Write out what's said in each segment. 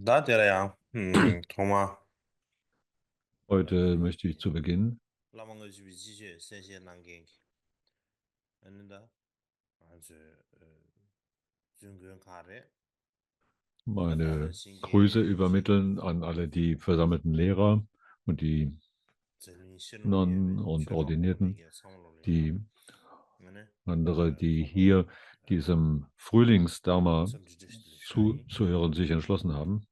Da der ja, Thomas，Heute möchte ich zu Beginn那么我就继续新西兰给，的，军官卡的，那咱的 meine 新 Grüße 给新 übermitteln an alle die versammelten Lehrer und die 这里新路里 Nonnen 面 und 学长我那 Ordinierten, 个参谋里呀，die 呢，andere, die 通过 hier diesem Frühlingsdharma 政治这些的原因，zuzuhören sich entschlossen haben.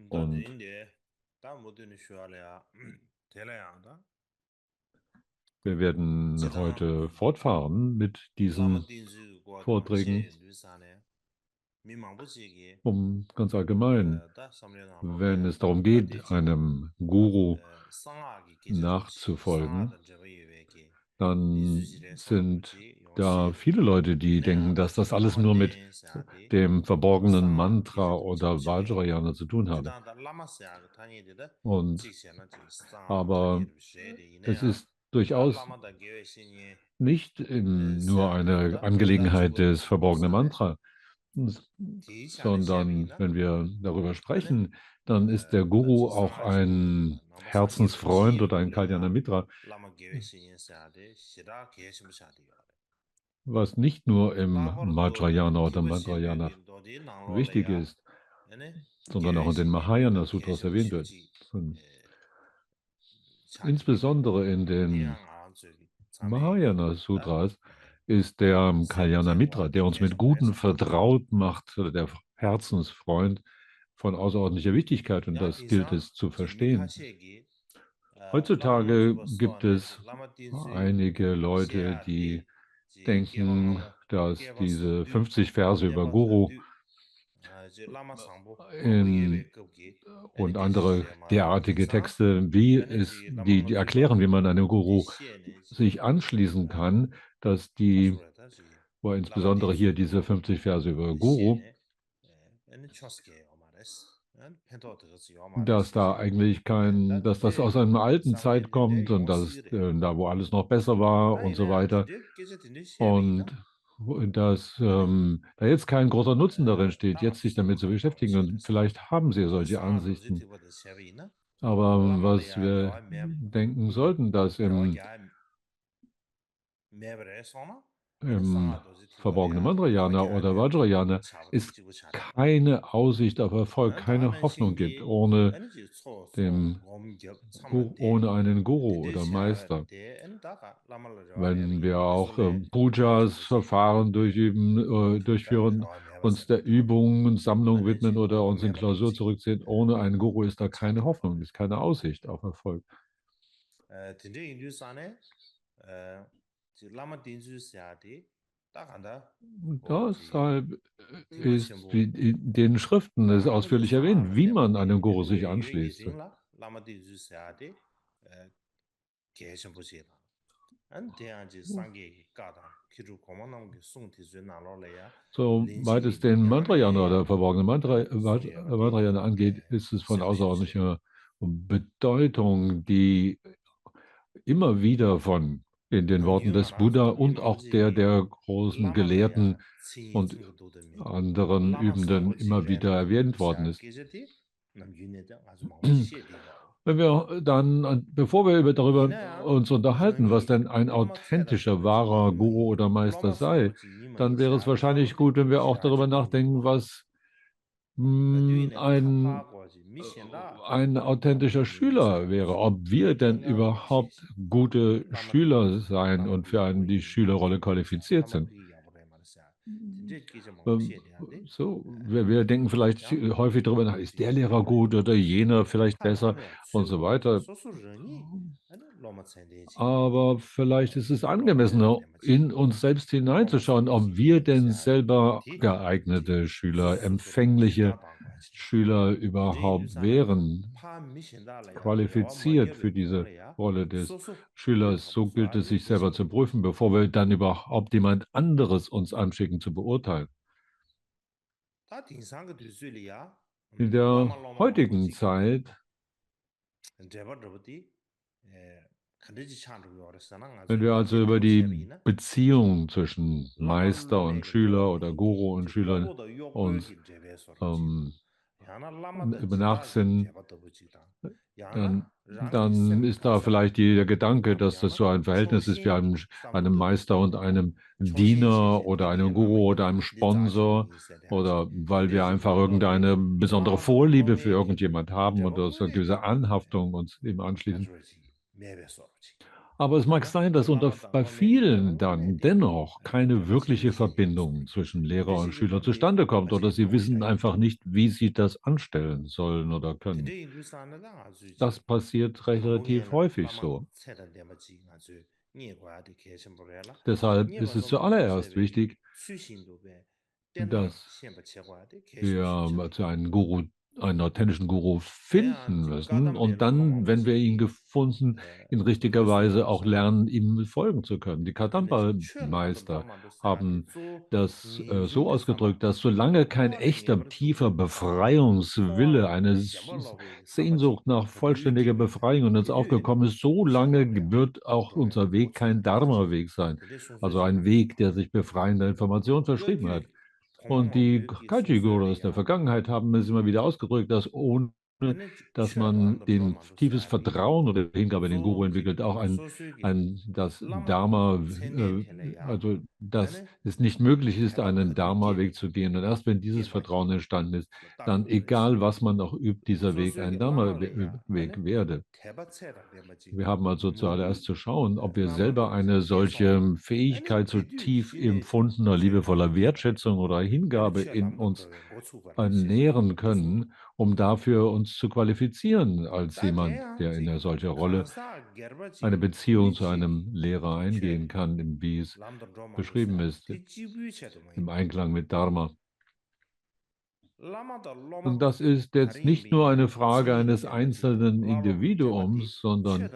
到这 Und 一点，但我对你学了呀，这了样的，wir werden 机长，heute fortfahren mit 那么 diesen 定这个短期 Vorträgen, 绿啥呢？迷茫不起给，ganz allgemein, 但上面上老了 wenn 呀，es darum 那得 geht, 几。einem Guru 上下给这周期，上下 nachzufolgen, 的这个月份给，你预 dann 计的上周 sind 期用 da 些，viele Leute, die 那样 denken, 的 dass 这 das 个那 alles 么 nur mit 等下的，dem verborgenen 上下给这 Mantra 周期 oder 这个月，Vajrayana zu tun 就 habe. 当他那么下个他也的，这 Und 些呢这个上他也 aber 的谁的那 es 样，ist 那那 durchaus 么的给些呢，nicht nur 下个 eine 的，但这 Angelegenheit 个 des 是 verborgenen 啥呢？Mantra, 底下的下边 sondern 呢，wenn wir darüber 呢，sprechen, dann ist der 那这 Guru 上 auch 下这个月份 ein 呢，那么上给这 Herzensfreund 些 oder 路 ein 了呀。Kalyana Mitra, 那么给些下的，其他给什么下的呀？was nicht nur 拉 im 好了多的，Vajrayana 给 oder 我写对 Mantrayana 的到底哪落了 wichtig 呀？ist, sondern 给 auch in den 些年的 Mahayana 给 Sutras 什么 erwähnt 手 wird. 机，Und 下的给的，insbesondere in 那样 den 啊，这个咱们一个 Mahayana 的，Sutras ist der 三 Kalyana 见我 Mitra, 的 der uns 给 mit 什么来 Guten 什么的，vertraut macht, der Herzensfreund von außerordentlicher Wichtigkeit und 然后 das 第 gilt 三 es zu 就没看 verstehen. 写给，那么我就 Heutzutage 把说 gibt 呢，就 es 那么定罪 einige 写 Leute, 的，die 就给往好 denken, 了，给 dass 往是 diese 对，50 Verse 给 über 往是 Guru 对，就那么上部搞个月份 in 够给，你 und 第几 andere 节嘛的，第 derartige 三。 Texte, wie 这 es 那么我 die 最早 erklären, wie man einem 第 Guru 些呢，sich 这 anschließen kann, dass 他 die, 说了，他是 wo 那么 insbesondere 定罪 hier 的 diese 嘛，50 Verse über 第些 Guru, 呢，你全是给要嘛的是，碰到这个是要嘛的 dass 是 da 些，eigentlich kein, 但 dass 真 das 的 aus einer alten 上个 Zeit 年代 kommt und 用 dass 死 es 的，da, wo alles noch besser war 但 und 现 so 在真 weiter. 的给这真的写为呢，Und dass 呢，da jetzt kein großer Nutzen darin steht, 那么 jetzt 就 sich 是嘛 damit zu 好搞 beschäftigen. 写的 Und 啥，vielleicht haben sie solche 上都是 Ansichten. 对我的写为呢，那 Aber 么的 was 呀，了 wir 解面 denken sollten, dass 了 im, 解面不来说嘛，那上 im 下都是对我的 verborgenen 呀，了 Mantrayana 解 oder 面 Vajrayana 差不多 es 就不差的。keine Aussicht auf Erfolg, 当 keine 然 Hoffnung 性 gibt 格，ohne 你就错说 dem 我们就咱们的 ohne einen 对 Guru 对 oder 下了 Meister. 的，大家那么了这外面 Wenn 的，wir 你说 auch 嘞，完全 Pujas, 不行，Verfahren durchüben, 但这 durchführen, 外面不是 uns 么 der 他，Übungen und Sammlung 那 widmen 就 oder 外 uns in 面不够 Klausur 劲，zurückziehen, ohne einen Guru ist da 差 keine 的好 Hoffnung, 的。ist keine Aussicht auf Erfolg. 真正研究啥呢？就那么定住下的，大家的，Und 哦，这 deshalb 这个全 ist, 部。wie in den Schriften 当 ist 然，那么就 ausführlich 上下 erwähnt, 了 wie 面不 man 的，einem 因 Guru 为 sich 也 anschließt. 定了，那么定住下的，改成不行了。这样就上给搞的，去除光芒那么个送提最拿落来呀，灵性 Soweit 的 es 不一 den 样 Mantrayana 嘞，oder verborgenen 所以嘛的，Mantrayana angeht, ist es von 什么有些，außerordentlicher Bedeutung, die immer wieder von in den 能 Worten 有啊 des 那说 Buddha 的迷 und 茫不 auch 起 der 给，der großen 那么了 Gelehrten 呀，亲眼 und 从个多的迷，anderen 那么上不 Übenden 起 immer 来 wieder 了，定住 erwähnt worden 下 ist. 给着的，那么有那的还是忙不起写的吧？Wenn wir dann, bevor wir darüber 你那样，uns 人 unterhalten, was 你 denn ein 那么猜到这 authentischer, 个几 wahrer 你们 Guru oder 那 Meister 么上不 sei, 起你们 dann 的 wäre es 下的上 wahrscheinlich 不的 gut, wenn wir 其 auch 他就 darüber 都不 nachdenken, 好。was 对于那个他爬 ein 过去，没想到 ein 那么 authentischer 定住 Schüler 下，wäre, ob wir 应 denn 该我写 überhaupt gute 那么定 Schüler 住，那 sein 么 und 对 für 我 die 应该 Schülerrolle 定住下，那 qualifiziert 么 sind. 对要不然嘛的下，这给这么不写的的，So, wir denken 怎么 vielleicht 讲？häufig darüber nach, ist 对 der 写 Lehrer 的，gut oder jener 就 vielleicht 他那 besser 面 und 最 so 后 weiter. 说说人你，那么才得起，Aber vielleicht ist es 老么才 angemessener, 那么起，in uns selbst 老么才 hineinzuschauen, 得 ob 起， wir 那 denn 下的 selber 题，就 geeignete 说 Schüler, 说的人给他 empfängliche 当关系。Schüler 真正研究 überhaupt 啥呢？wären, 他没想到了呀，要么 qualifiziert 点的 für 多 diese 了呀，Rolle des 说说对 Schülers. 他不 So 说 gilt 啊，es, 你 sich 不行 selber 的，zu prüfen, bevor wir dann überhaupt jemand anderes uns anschicken zu beurteilen. 他顶上个对嘴里呀，In 那 der 么老么忙过 heutigen 去给，Zeit, 这不的，肯定就抢着要的是那个 wenn 嘴 wir 了，也 also 对 über 我写 die 为呢，Beziehung zwischen 那么 Meister 那 und 个对 Schüler 我 oder 应该 Guru und 就老 Schüler 多的要过 uns 给这边说了去，ähm, über Nachsinnen, dann, 랑기 dann 셈 ist da vielleicht der Gedanke, dass das so ein Verhältnis ist wie einem Meister und einem Diener oder einem Guru oder einem Sponsor oder weil wir einfach irgendeine besondere Vorliebe für irgendjemand haben oder so eine gewisse Anhaftung uns ihm anschließen. Aber es mag sein, dass bei vielen dann dennoch keine wirkliche Verbindung zwischen Lehrer und Schüler zustande kommt oder sie wissen einfach nicht, wie sie das anstellen sollen oder können. Das passiert relativ häufig so. Deshalb ist es zuallererst wichtig, dass wir zu einem Guru, einen authentischen Guru finden müssen und dann, wenn wir ihn gefunden, in richtiger Weise auch lernen, ihm folgen zu können. Die Kadampa-Meister haben das so ausgedrückt, dass solange kein echter, tiefer Befreiungswille, eine Sehnsucht nach vollständiger Befreiung in uns aufgekommen ist, so lange wird auch unser Weg kein Dharma-Weg sein. Also ein Weg, der sich befreiender Information verschrieben hat. Und die Kaiji-Gurus der Vergangenheit haben es immer wieder ausgedrückt, dass ohne dass man den tiefes Vertrauen oder Hingabe in den Guru entwickelt, auch das Dharma, also dass es nicht möglich ist, einen Dharma-Weg zu gehen. Und erst wenn dieses Vertrauen entstanden ist, dann egal was man auch übt, dieser Weg ein Dharma-Weg werde. Wir haben also zuallererst zu schauen, ob wir selber eine solche Fähigkeit zu tief empfundener, liebevoller Wertschätzung oder Hingabe in uns ernähren können, um dafür uns zu qualifizieren als jemand, der in eine solche Rolle eine Beziehung zu einem Lehrer eingehen kann, wie es beschrieben ist, im Einklang mit Dharma. Und das ist jetzt nicht nur eine Frage eines einzelnen Individuums, sondern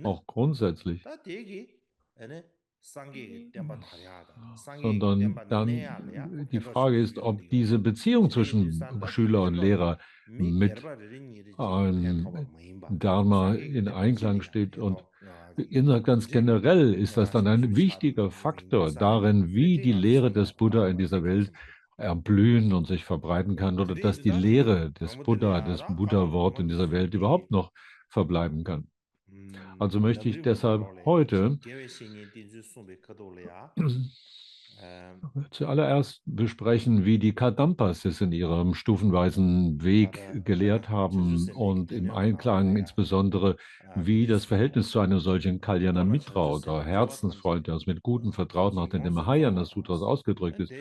auch grundsätzlich, sondern dann die Frage ist, ob diese Beziehung zwischen Schüler und Lehrer mit Dharma in Einklang steht. Und ganz generell ist das dann ein wichtiger Faktor darin, wie die Lehre des Buddha in dieser Welt erblühen und sich verbreiten kann oder dass die Lehre des Buddha, das Buddha-Wort in dieser Welt überhaupt noch verbleiben kann. Also möchte ich deshalb heute zuallererst besprechen, wie die Kadampas es in ihrem stufenweisen Weg gelehrt haben und im Einklang insbesondere, wie das Verhältnis zu einem solchen Kalyana Mitra oder Herzensfreund, der uns mit Guten vertraut nach den Mahayana Sutras ausgedrückt ist.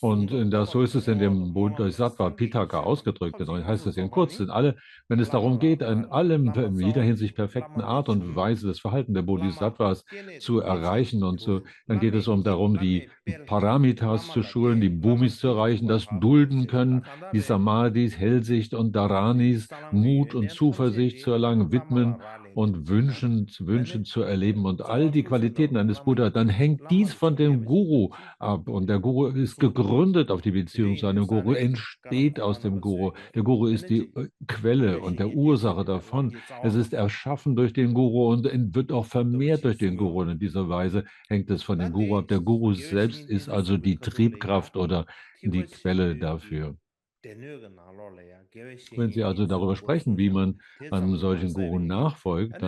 Und so ist es in dem Bodhisattva Pitaka ausgedrückt. Dann heißt es in kurz, wenn es darum geht, in in jeder Hinsicht perfekten Art und Weise das Verhalten der Bodhisattvas zu erreichen dann geht es darum, die Paramitas zu schulen, die Bhumis zu erreichen, das Dulden können, die Samadhis, Hellsicht und Dharanis, Mut und Zuversicht zu erlangen, widmen und Wünschen zu erleben und all die Qualitäten eines Buddha, dann hängt dies von dem Guru ab. Und der Guru ist gegründet auf die Beziehung zu einem Guru, entsteht aus dem Guru. Der Guru ist die Quelle und der Ursache davon. Es ist erschaffen durch den Guru und wird auch vermehrt durch den Guru. Und in dieser Weise hängt es von dem Guru ab. Der Guru selbst ist also die Triebkraft oder die Quelle dafür. Wenn Sie also darüber sprechen, wie man einem solchen Guru nachfolgt,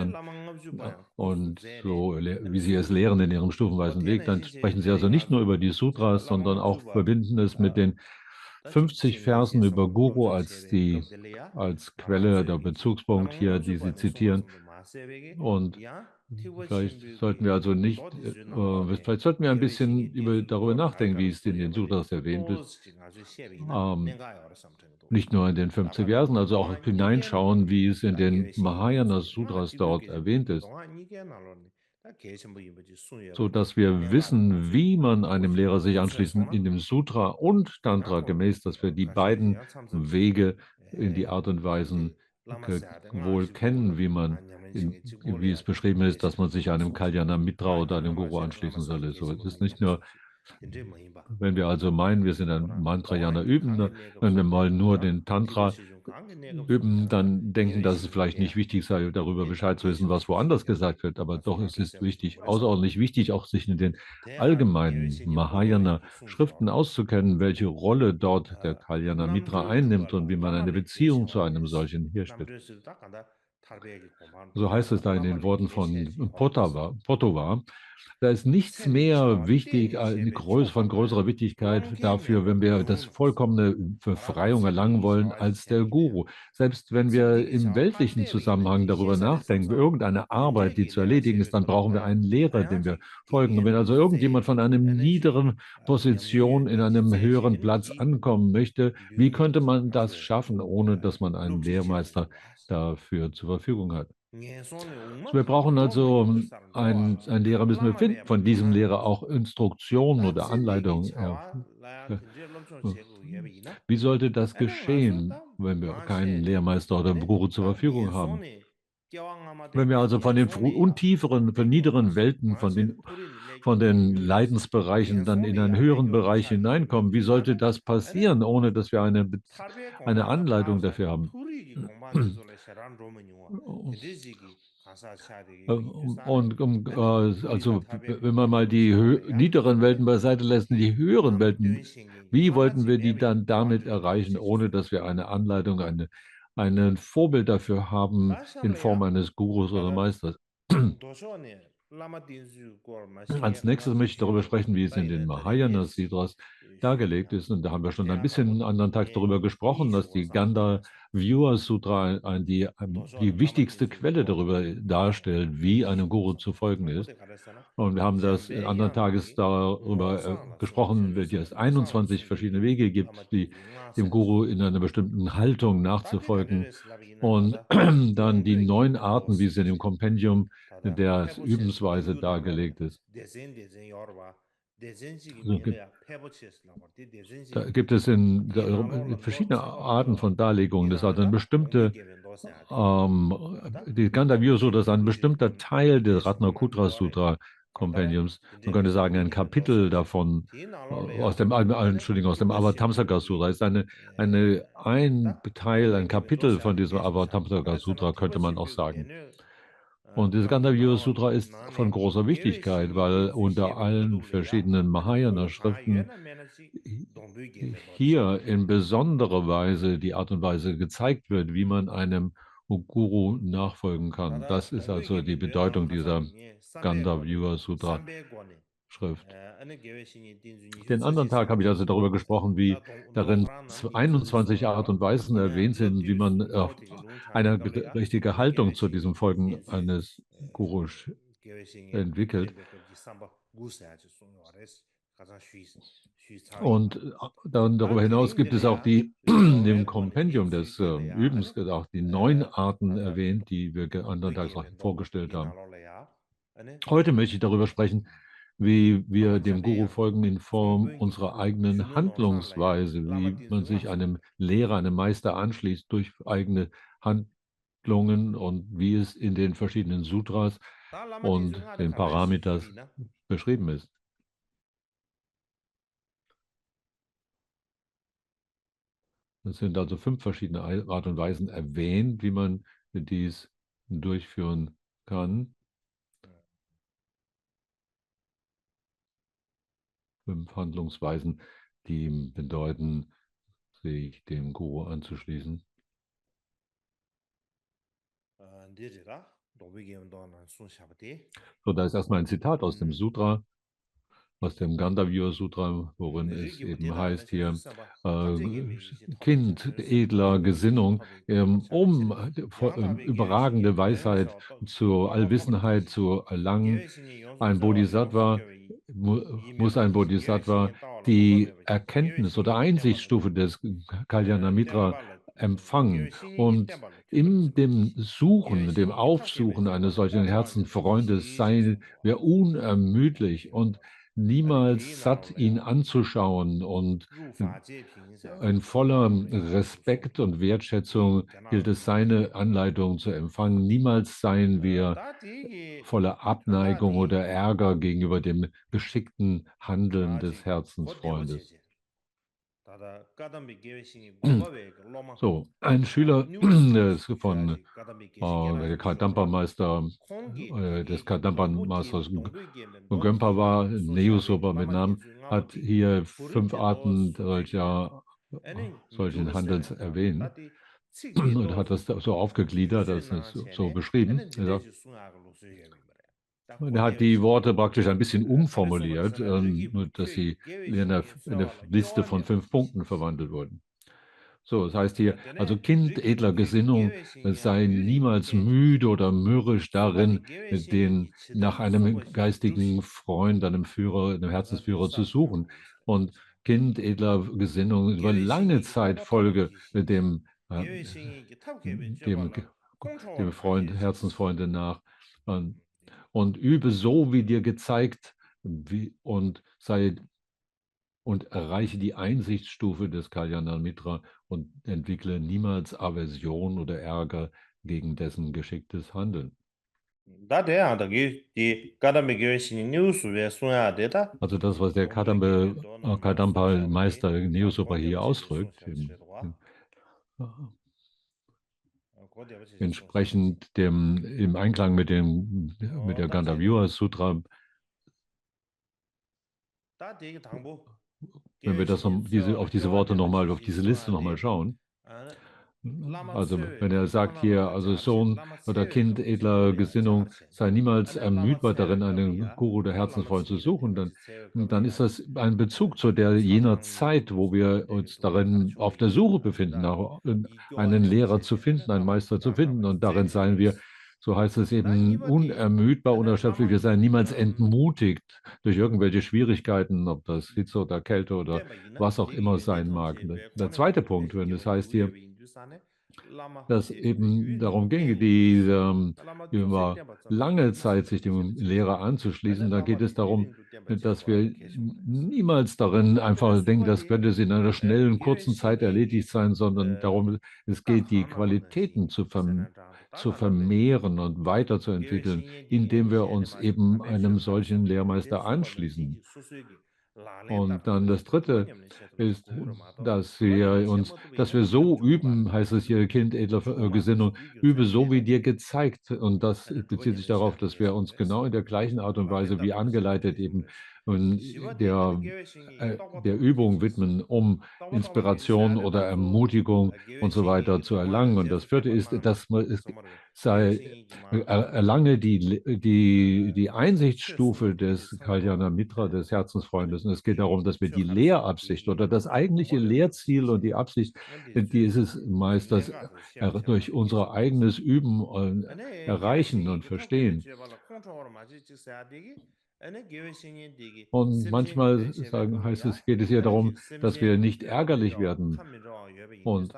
und so wie Sie es lehren in Ihrem stufenweisen Weg, dann sprechen Sie also nicht nur über die Sutras, sondern auch verbinden es mit den 50 Versen über Guru als Quelle, der Bezugspunkt hier, die Sie zitieren. Und vielleicht sollten wir also vielleicht sollten wir ein bisschen darüber nachdenken, wie es in den Sutras erwähnt ist. Nicht nur in den 50 Versen, also auch hineinschauen, wie es in den Mahayana Sutras dort erwähnt ist, so dass wir wissen, wie man einem Lehrer sich anschließt in dem Sutra und Tantra gemäß, dass wir die beiden Wege in die Art und Weisen wohl kennen, wie es beschrieben ist, dass man sich einem Kalyana Mitra oder einem Guru anschließen solle. So, es ist nicht nur Wenn wir also meinen, wir sind ein Mantrayana Übende, wenn wir mal nur den Tantra üben, dann denken, dass es vielleicht nicht wichtig sei, darüber Bescheid zu wissen, was woanders gesagt wird. Aber doch, es ist wichtig, außerordentlich wichtig, auch sich in den allgemeinen Mahayana-Schriften auszukennen, welche Rolle dort der Kalyana Mitra einnimmt und wie man eine Beziehung zu einem solchen herstellt. So heißt es da in den Worten von Potova. Da ist nichts mehr wichtig, von größerer Wichtigkeit dafür, wenn wir das vollkommene Befreiung erlangen wollen, als der Guru. Selbst wenn wir im weltlichen Zusammenhang darüber nachdenken, irgendeine Arbeit, die zu erledigen ist, dann brauchen wir einen Lehrer, dem wir folgen. Und wenn also irgendjemand von einem niederen Position in einem höheren Platz ankommen möchte, wie könnte man das schaffen, ohne dass man einen Lehrmeister dafür zur Verfügung hat? So, wir brauchen also einen Lehrer müssen wir finden, von diesem Lehrer auch Instruktionen oder Anleitungen. Wie sollte das geschehen, wenn wir keinen Lehrmeister oder Guru zur Verfügung haben? Wenn wir also von den untieferen, von niederen Welten, von den Leidensbereichen dann in einen höheren Bereich hineinkommen, wie sollte das passieren, ohne dass wir eine Anleitung dafür haben? Also, wenn man mal die niederen Welten beiseite lässt, die höheren Welten, wie wollten wir die dann damit erreichen, ohne dass wir eine Anleitung, ein Vorbild dafür haben in Form eines Gurus oder Meisters? Als nächstes möchte ich darüber sprechen, wie es in den Mahayana Sutras dargelegt ist. Und da haben wir schon ein bisschen einen anderen Tag darüber gesprochen, dass die Gandha-Vyuha Sutra die wichtigste Quelle darüber darstellt, wie einem Guru zu folgen ist. Und wir haben das in anderen Tages darüber gesprochen, welche es 21 verschiedene Wege gibt, dem Guru in einer bestimmten Haltung nachzufolgen. Und dann die 9 Arten, wie es in dem Kompendium der Übensweise dargelegt ist. So da gibt es verschiedene Arten von Darlegungen. Das ist also die Gandha Sutra ist ein bestimmter Teil des Ratnakutra Sutra Kompendiums. Man könnte sagen, ein Kapitel davon aus dem Avatamsaka Sutra ist ein Teil, ein Kapitel von diesem Avatamsaka Sutra, könnte man auch sagen. Und dieses Gandharva Sutra ist von großer Wichtigkeit, weil unter allen verschiedenen Mahayana-Schriften hier in besonderer Weise die Art und Weise gezeigt wird, wie man einem Guru nachfolgen kann. Das ist also die Bedeutung dieser Gandharva Sutra Schrift. Den anderen Tag habe ich also darüber gesprochen, wie darin 21 Art und Weisen erwähnt sind, wie man eine richtige Haltung zu diesem Folgen eines Gurus entwickelt. Und dann darüber hinaus gibt es auch dem Kompendium des Übens auch die 9 Arten erwähnt, die wir anderen Tags vorgestellt haben. Heute möchte ich darüber sprechen, wie wir dem Guru folgen in Form unserer eigenen Handlungsweise, wie man sich einem Lehrer, einem Meister anschließt durch eigene Handlungen und wie es in den verschiedenen Sutras und den Paramitas beschrieben ist. Es sind also 5 verschiedene Art und Weisen erwähnt, wie man dies durchführen kann. 5 Handlungsweisen, die bedeuten, sich dem Guru anzuschließen. So, da ist erstmal ein Zitat aus dem Sutra, aus dem Gandharva Sutra, worin es eben heißt hier, Kind edler Gesinnung, um überragende Weisheit zur Allwissenheit zu erlangen, muss ein Bodhisattva die Erkenntnis oder Einsichtsstufe des Kalyana Mitra empfangen. Und in dem Suchen, dem Aufsuchen eines solchen Herzenfreundes seien wir unermüdlich und niemals satt, ihn anzuschauen und in voller Respekt und Wertschätzung gilt es, seine Anleitung zu empfangen. Niemals seien wir voller Abneigung oder Ärger gegenüber dem geschickten Handeln des Herzensfreundes. So, ein Schüler von der Kadampa-Meister, des Kadampa-Meisters Gömpa war, Neosopa mit Namen, hat hier 5 Arten solchen Handelns erwähnt und hat das so aufgegliedert, das ist so beschrieben. Er sagt, und er hat die Worte praktisch ein bisschen umformuliert, nur dass sie in eine Liste von 5 Punkten verwandelt wurden. So, das heißt hier, also Kind edler Gesinnung, sei niemals müde oder mürrisch darin, den nach einem geistigen Freund, einem Führer, einem Herzensführer zu suchen. Und Kind edler Gesinnung über lange Zeit folge dem, dem Freund, Herzensfreunde nach. Und übe so, wie dir gezeigt, und erreiche die Einsichtsstufe des Kalyana Mitra und entwickle niemals Aversion oder Ärger gegen dessen geschicktes Handeln. Also das, was der Kadampa-Meister Neosopa hier ausdrückt, entsprechend im Einklang mit der Gandharva Sutra, wenn wir das auf diese Worte nochmal, auf diese Liste nochmal schauen. Also wenn er sagt hier, also Sohn oder Kind edler Gesinnung, sei niemals ermüdbar darin, einen Guru oder Herzensfreund zu suchen, dann ist das ein Bezug zu jener Zeit, wo wir uns darin auf der Suche befinden, nach einen Lehrer zu finden, einen Meister zu finden. Und darin seien wir, so heißt es eben, unermüdbar, unerschöpflich. Wir seien niemals entmutigt durch irgendwelche Schwierigkeiten, ob das Hitze oder Kälte oder was auch immer sein mag. Der zweite Punkt, wenn es heißt hier, dass eben darum ginge, über lange Zeit sich dem Lehrer anzuschließen, da geht es darum, dass wir niemals darin einfach denken, das könnte es in einer schnellen, kurzen Zeit erledigt sein, sondern darum, es geht, die Qualitäten zu vermehren und weiterzuentwickeln, indem wir uns eben einem solchen Lehrmeister anschließen. Und dann das Dritte ist, dass wir so üben, heißt es hier, Kind edler Gesinnung, übe so wie dir gezeigt. Und das bezieht sich darauf, dass wir uns genau in der gleichen Art und Weise wie angeleitet eben der Übung widmen, um Inspiration oder Ermutigung und so weiter zu erlangen. Und das Vierte ist, dass erlange die Einsichtsstufe des Kalyana Mitra, des Herzensfreundes. Und es geht darum, dass wir die Lehrabsicht oder das eigentliche Lehrziel und die Absicht, dieses Meisters durch unser eigenes Üben erreichen und verstehen. Und manchmal geht es hier darum, dass wir nicht ärgerlich werden. Und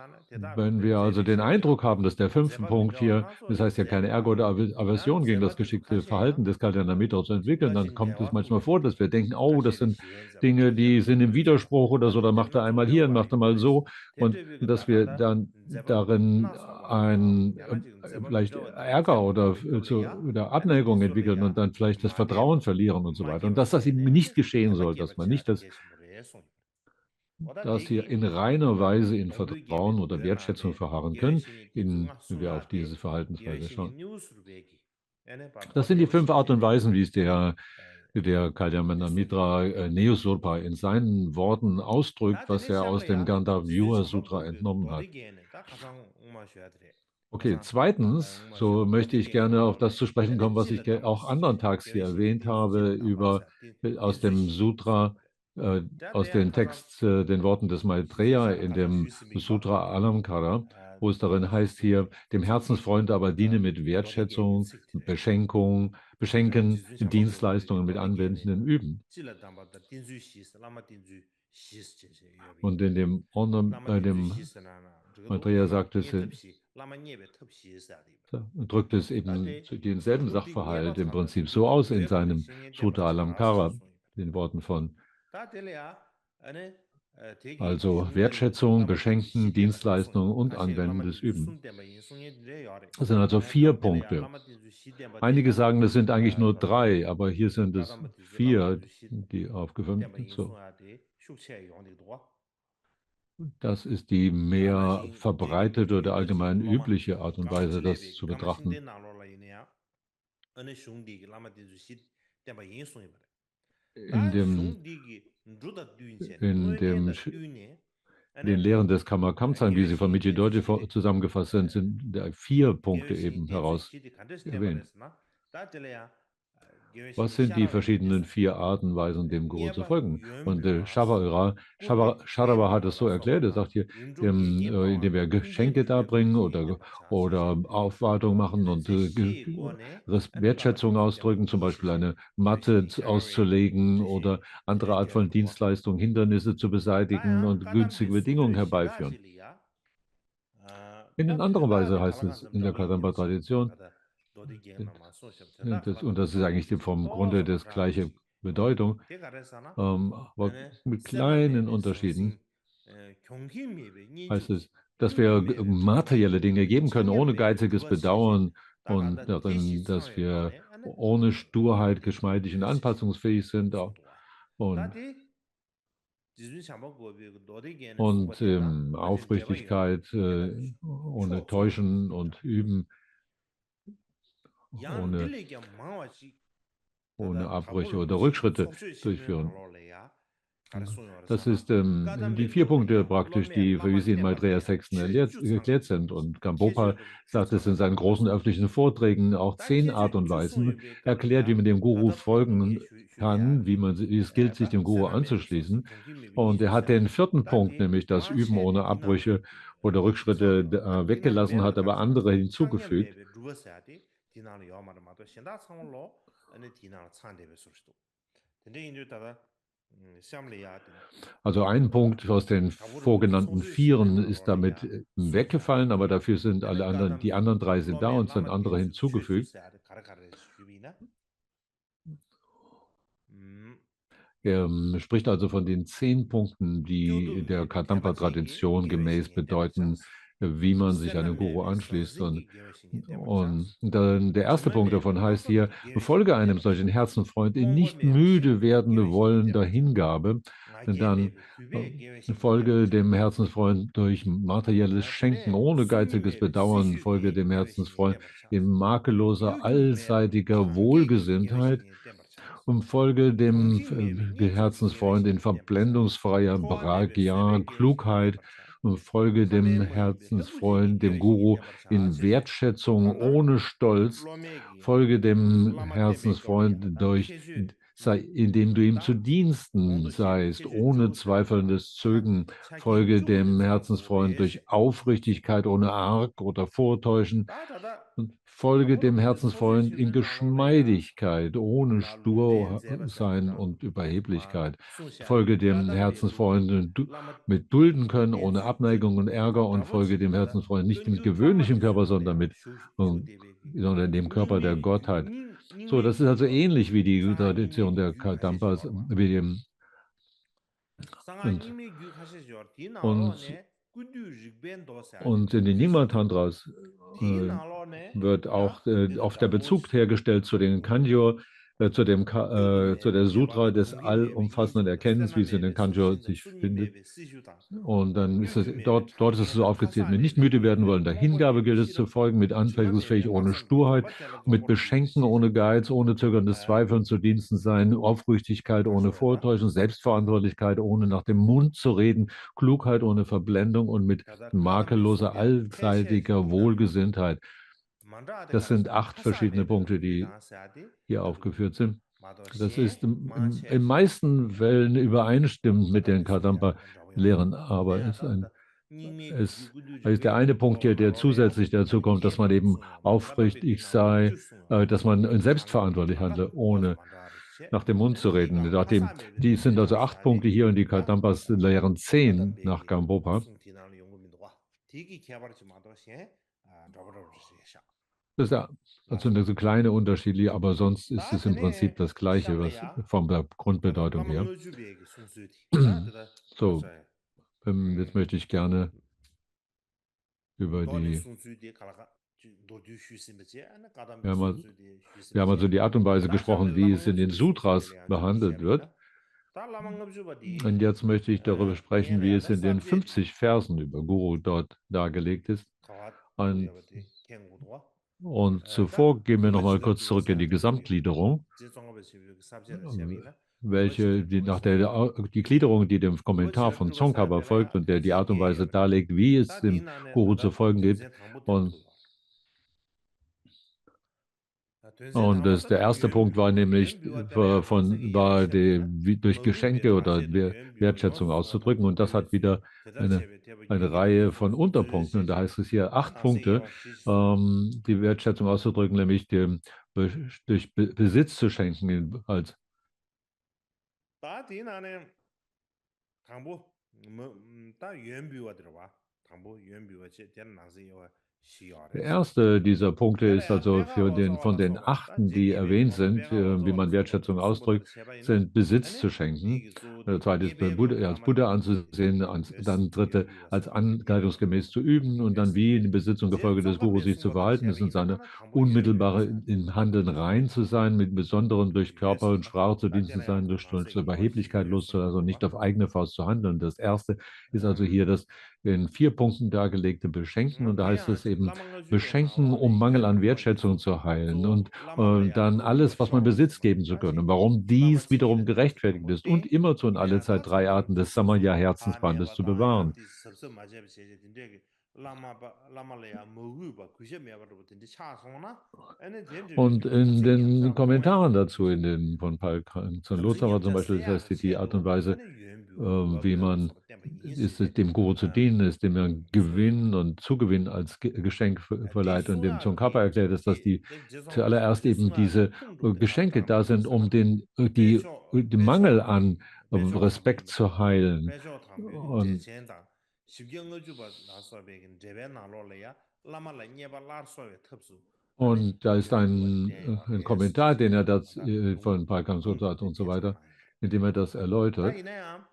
wenn wir also den Eindruck haben, dass der 5. Punkt hier, das heißt ja keine Ärger oder Aversion gegen das geschickte Verhalten des Kalyana Mitra zu entwickeln, dann kommt es manchmal vor, dass wir denken, oh, das sind Dinge, die sind im Widerspruch oder so, da macht er einmal hier und macht er mal so. Und dass wir dann darin vielleicht Ärger oder Abneigung entwickeln und dann vielleicht das Vertrauen verlieren und so weiter. Und dass das eben nicht geschehen soll, dass man nicht dass wir in reiner Weise in Vertrauen oder Wertschätzung verharren können, wenn wir auf diese Verhaltensweise schauen. Das sind die 5 Arten und Weisen, wie es der Kalyana Mitra Neosopa in seinen Worten ausdrückt, was er aus dem Gandharva Sutra entnommen hat. Okay, zweitens, so möchte ich gerne auf das zu sprechen kommen, was ich auch anderen Tags hier erwähnt habe, aus dem Sutra, aus dem Text, den Worten des Maitreya in dem Sutra Alamkara, wo es darin heißt hier, dem Herzensfreund aber diene mit Wertschätzung, Beschenken, Dienstleistungen mit anwendenden Üben. Und in dem Maitreya sagt es, drückt es eben denselben Sachverhalt im Prinzip so aus in seinem Sutra Alamkara. den Worten von ane degi also shungde le Wertschätzung, lama de shi Beschenken, de ba yin song Dienstleistung und ta she lama anwendendes de zu Üben. sum de ba yin song ye de yare Das sind also 4 ta de le Punkte. lama de zu shi de ba de Einige sagen, das sind eigentlich nur lama de 3, aber hier sind ka es da ma de zu lama de 4, zu shi die aufgeführt de ba sind. yin song So, ya de shuk che yong de do das ist die ana mehr jin de ge verbreitete oder yong de ji allgemein lama übliche Art und ga ma Weise, chile das be zu ga ma shin de betrachten. na lo la yin ya ane shung de ge lama de zu shi de ba yin song ye ba In da dem, shung de ge ndu da du yin che in ngwe len dem, da du ne in den Lehren des Kamma-Kamsan, wie sie von Michi Doji zusammengefasst sind, sind da 4 Punkte eben heraus erwähnt. Was sind die verschiedenen 4 Arten und Weisen, dem Guru zu folgen? Und Sharaba hat es so erklärt, er sagt hier, indem wir Geschenke darbringen oder Aufwartung machen und Wertschätzung ausdrücken, zum Beispiel eine Matte auszulegen oder andere Art von Dienstleistung, Hindernisse zu beseitigen und günstige Bedingungen herbeiführen. In anderer Weise heißt es in der Kadamba-Tradition, und das ist eigentlich vom Grunde das gleiche Bedeutung, aber mit kleinen Unterschieden heißt es, dass wir materielle Dinge geben können, ohne geiziges Bedauern und darin, dass wir ohne Sturheit geschmeidig und anpassungsfähig sind und Aufrichtigkeit, ohne Täuschen und Üben, ohne Abbrüche oder Rückschritte durchführen. Das ist die 4 Punkte praktisch, die, wie sie in Maitreya Sexton erklärt sind. Und Gampopa sagt es in seinen großen öffentlichen Vorträgen auch 10 Art und Weisen, erklärt, wie man dem Guru folgen kann, wie es gilt, sich dem Guru anzuschließen. Und er hat den 4. Punkt, nämlich das Üben ohne Abbrüche oder Rückschritte, weggelassen, hat aber andere hinzugefügt. Also ein Punkt aus den vorgenannten 4 ist damit weggefallen, aber dafür sind alle anderen, die anderen 3 sind da und sind andere hinzugefügt. Er spricht also von den 10 Punkten, die der Kadampa-Tradition gemäß bedeuten, wie man sich einem Guru anschließt. Und dann der erste Punkt davon heißt hier, folge einem solchen Herzenfreund in nicht müde werdende wollender Hingabe. Dann folge dem Herzensfreund durch materielles Schenken, ohne geiziges Bedauern, folge dem Herzensfreund in makelloser, allseitiger Wohlgesinntheit und folge dem Herzensfreund in verblendungsfreier Pragya, Klugheit und folge dem Herzensfreund, dem Guru in Wertschätzung ohne Stolz, folge dem Herzensfreund indem du ihm zu Diensten seist, ohne zweifelndes Zögern, folge dem Herzensfreund durch Aufrichtigkeit ohne Arg oder Vortäuschen und folge dem Herzensfreund in Geschmeidigkeit, ohne stur sein und Überheblichkeit. Folge dem Herzensfreund mit dulden können, ohne Abneigung und Ärger und folge dem Herzensfreund nicht mit gewöhnlichem Körper, sondern dem Körper der Gottheit. So, das ist also ähnlich wie die Tradition der Kadampas, und in den Nyingma-Tantras wird auch oft der Bezug hergestellt zu den Kanjur, zu der Sutra des allumfassenden Erkennens, wie es in den Kanjur sich findet. Und dann ist es dort ist es so aufgezählt, mit nicht müde werden wollen, der Hingabe gilt es zu folgen, mit anpassungsfähig ohne Sturheit, mit Beschenken ohne Geiz, ohne zögerndes Zweifeln zu Diensten sein, Aufrichtigkeit ohne Vortäuschen, Selbstverantwortlichkeit ohne nach dem Mund zu reden, Klugheit ohne Verblendung und mit makelloser, allseitiger Wohlgesinntheit. Das sind 8 verschiedene Punkte, die hier aufgeführt sind. Das ist in meisten Fällen übereinstimmend mit den Kadampa-Lehren, aber es ist der eine Punkt hier, der zusätzlich dazu kommt, dass man eben aufrichtig sei, dass man selbstverantwortlich handle, ohne nach dem Mund zu reden. Die sind also 8 Punkte hier und die Kadampas lehren 10 nach Gampopa. Das ist ja also eine so kleine Unterschiedliche, aber sonst ist es im Prinzip das Gleiche, was 샴레야 von der 다다 Grundbedeutung her. 라망로 주비에게 송수디 다다 So, 맞아요 jetzt möchte ich gerne über 너네 die, 송수디 갈아가 너도 휴심이지 아나 wir 가담비 haben, mal, 송수디 wir haben also 휴심이지 die Art und Weise 다 샴레 gesprochen, wie es 라망로 in den 주비 송수디 Sutras 량 주디 behandelt wird. 샴레다 다 라망로 주바디 Und jetzt möchte ich darüber sprechen, wie es 냥래야다 in den 삼제디 50 Versen über Guru dort dargelegt ist. 가와 Und, 도야바디 갱고도와 und 다 zuvor gehen wir nochmal kurz 머지겁디가 zurück in die 사야되기 Gesamtgliederung, 제정업의 삽제를 샤비나 welche die, nach 머지겁디가 die Gliederung, die dem Kommentar von 머지겁디가 Tsongkhapa folgt 사야되라 und der die Art und Weise 지게여라 darlegt, wie es 다 dem 딘안에 Guru zu 다다 folgen gibt. 된세 당부 Und 템플 된세 Und 당부 der 다다 erste Punkt war nämlich 유엔 비와 von, 당세기 war die, 샤비나 wie durch 먹음비 Geschenke oder 당세리 유엔 비와 Wertschätzung 요소가 auszudrücken. Und das hat 텔레스 wieder 대다 eine, 제베 대바 eine 유엔비 Reihe von 소소 Unterpunkten. Und da 조제시샤 heißt es hier 8 Punkte, 당세기와 지수 die Wertschätzung auszudrücken, nämlich dem, durch Besitz zu schenken. Als, 다 딘안에 당부 다 유엔 비와 들어와 당부 유엔 비와 제 대한 당세기와 der 시야레스 erste dieser Punkte ist 텔레야 also 내가 für den, 와서 von 와라 den 소바 다 achten, die 제게베 erwähnt 도나 sind, 내가 와서 wie 와라 man 소바 Wertschätzung 톱수보다 ausdrückt, 셰바이나 sind Besitz 아니 zu schenken. 이게 소디 Zweites 예베 Als Buddha 라마니 anzusehen, 예스 dann dritte 유엔 비와 als 사바디 예베 anleitungsgemäß zu üben und dann 예스 wie in die Besitz und 제 Gefolge des Guru 종합의 sich zu 숨보다 verhalten. Das sind 셰바이나 seine 하나 당부 유엔 비와 unmittelbare 사디 im Handeln rein zu sein, mit besonderen durch Körper und 예스다 Sprache zu dienen zu sein, 다데나야 durch 당세기 Überheblichkeit 와시 loszulassen und nicht 예스노도와 auf eigene Faust zu handeln. Das erste ist also hier das in 4 Punkten dargelegte Beschenken und da heißt es 대야 eben 라망가 주베 Beschenken, um 나로네 Mangel 유엔 an 비와 Wertschätzung 예수 zu heilen und 조 라말레야 dann 머위와 alles, was man Besitz 샤오스바 geben zu können. Und 다시 warum 라마 dies wiederum 지게레 다시 gerechtfertigt ist und 당보띵 immerzu in alle 이내야 Zeit 다 3 참바 Arten des 소소 Samaya-Herzensbandes 하메바 zu bewahren. 다야티 섭섭 맞아야 제제 딘데게 라마레야 머위와 그셔메바로 딘데 차송나 아니 딘데 Und in den Kommentaren dazu, in den von Paul von Lothar war zum 섭섭염자 Beispiel, das heißt die Art und 세야가 Weise, 아니 유엔비와 wie man 유아비라서 때문에 ist es 인식제 dem Guru zu dienen, ist dem man 소위 Gewinn und Zugewinn als Geschenk verleiht. Und dem Tsongkhapa 대소야기 erklärt es, dass die 제송업에서 zuallererst eben diese 대숭아기 풍부들 Geschenke da sind, um 당부사바 den Mangel 배쇼 an 배쇼 Respekt 당부입니다. zu heilen. 배쇼 당부 제 Und 젠다 십경어 주바 나서베긴 제베 나로래야 라마라 녀바 라르소에 탑수 아니 Und da ist 유엔비와 ein 예스 Kommentar, den er das 아다 von 너무 Paikam Sota hat und so weiter, 대참나이 in dem er das erläutert. 다이네야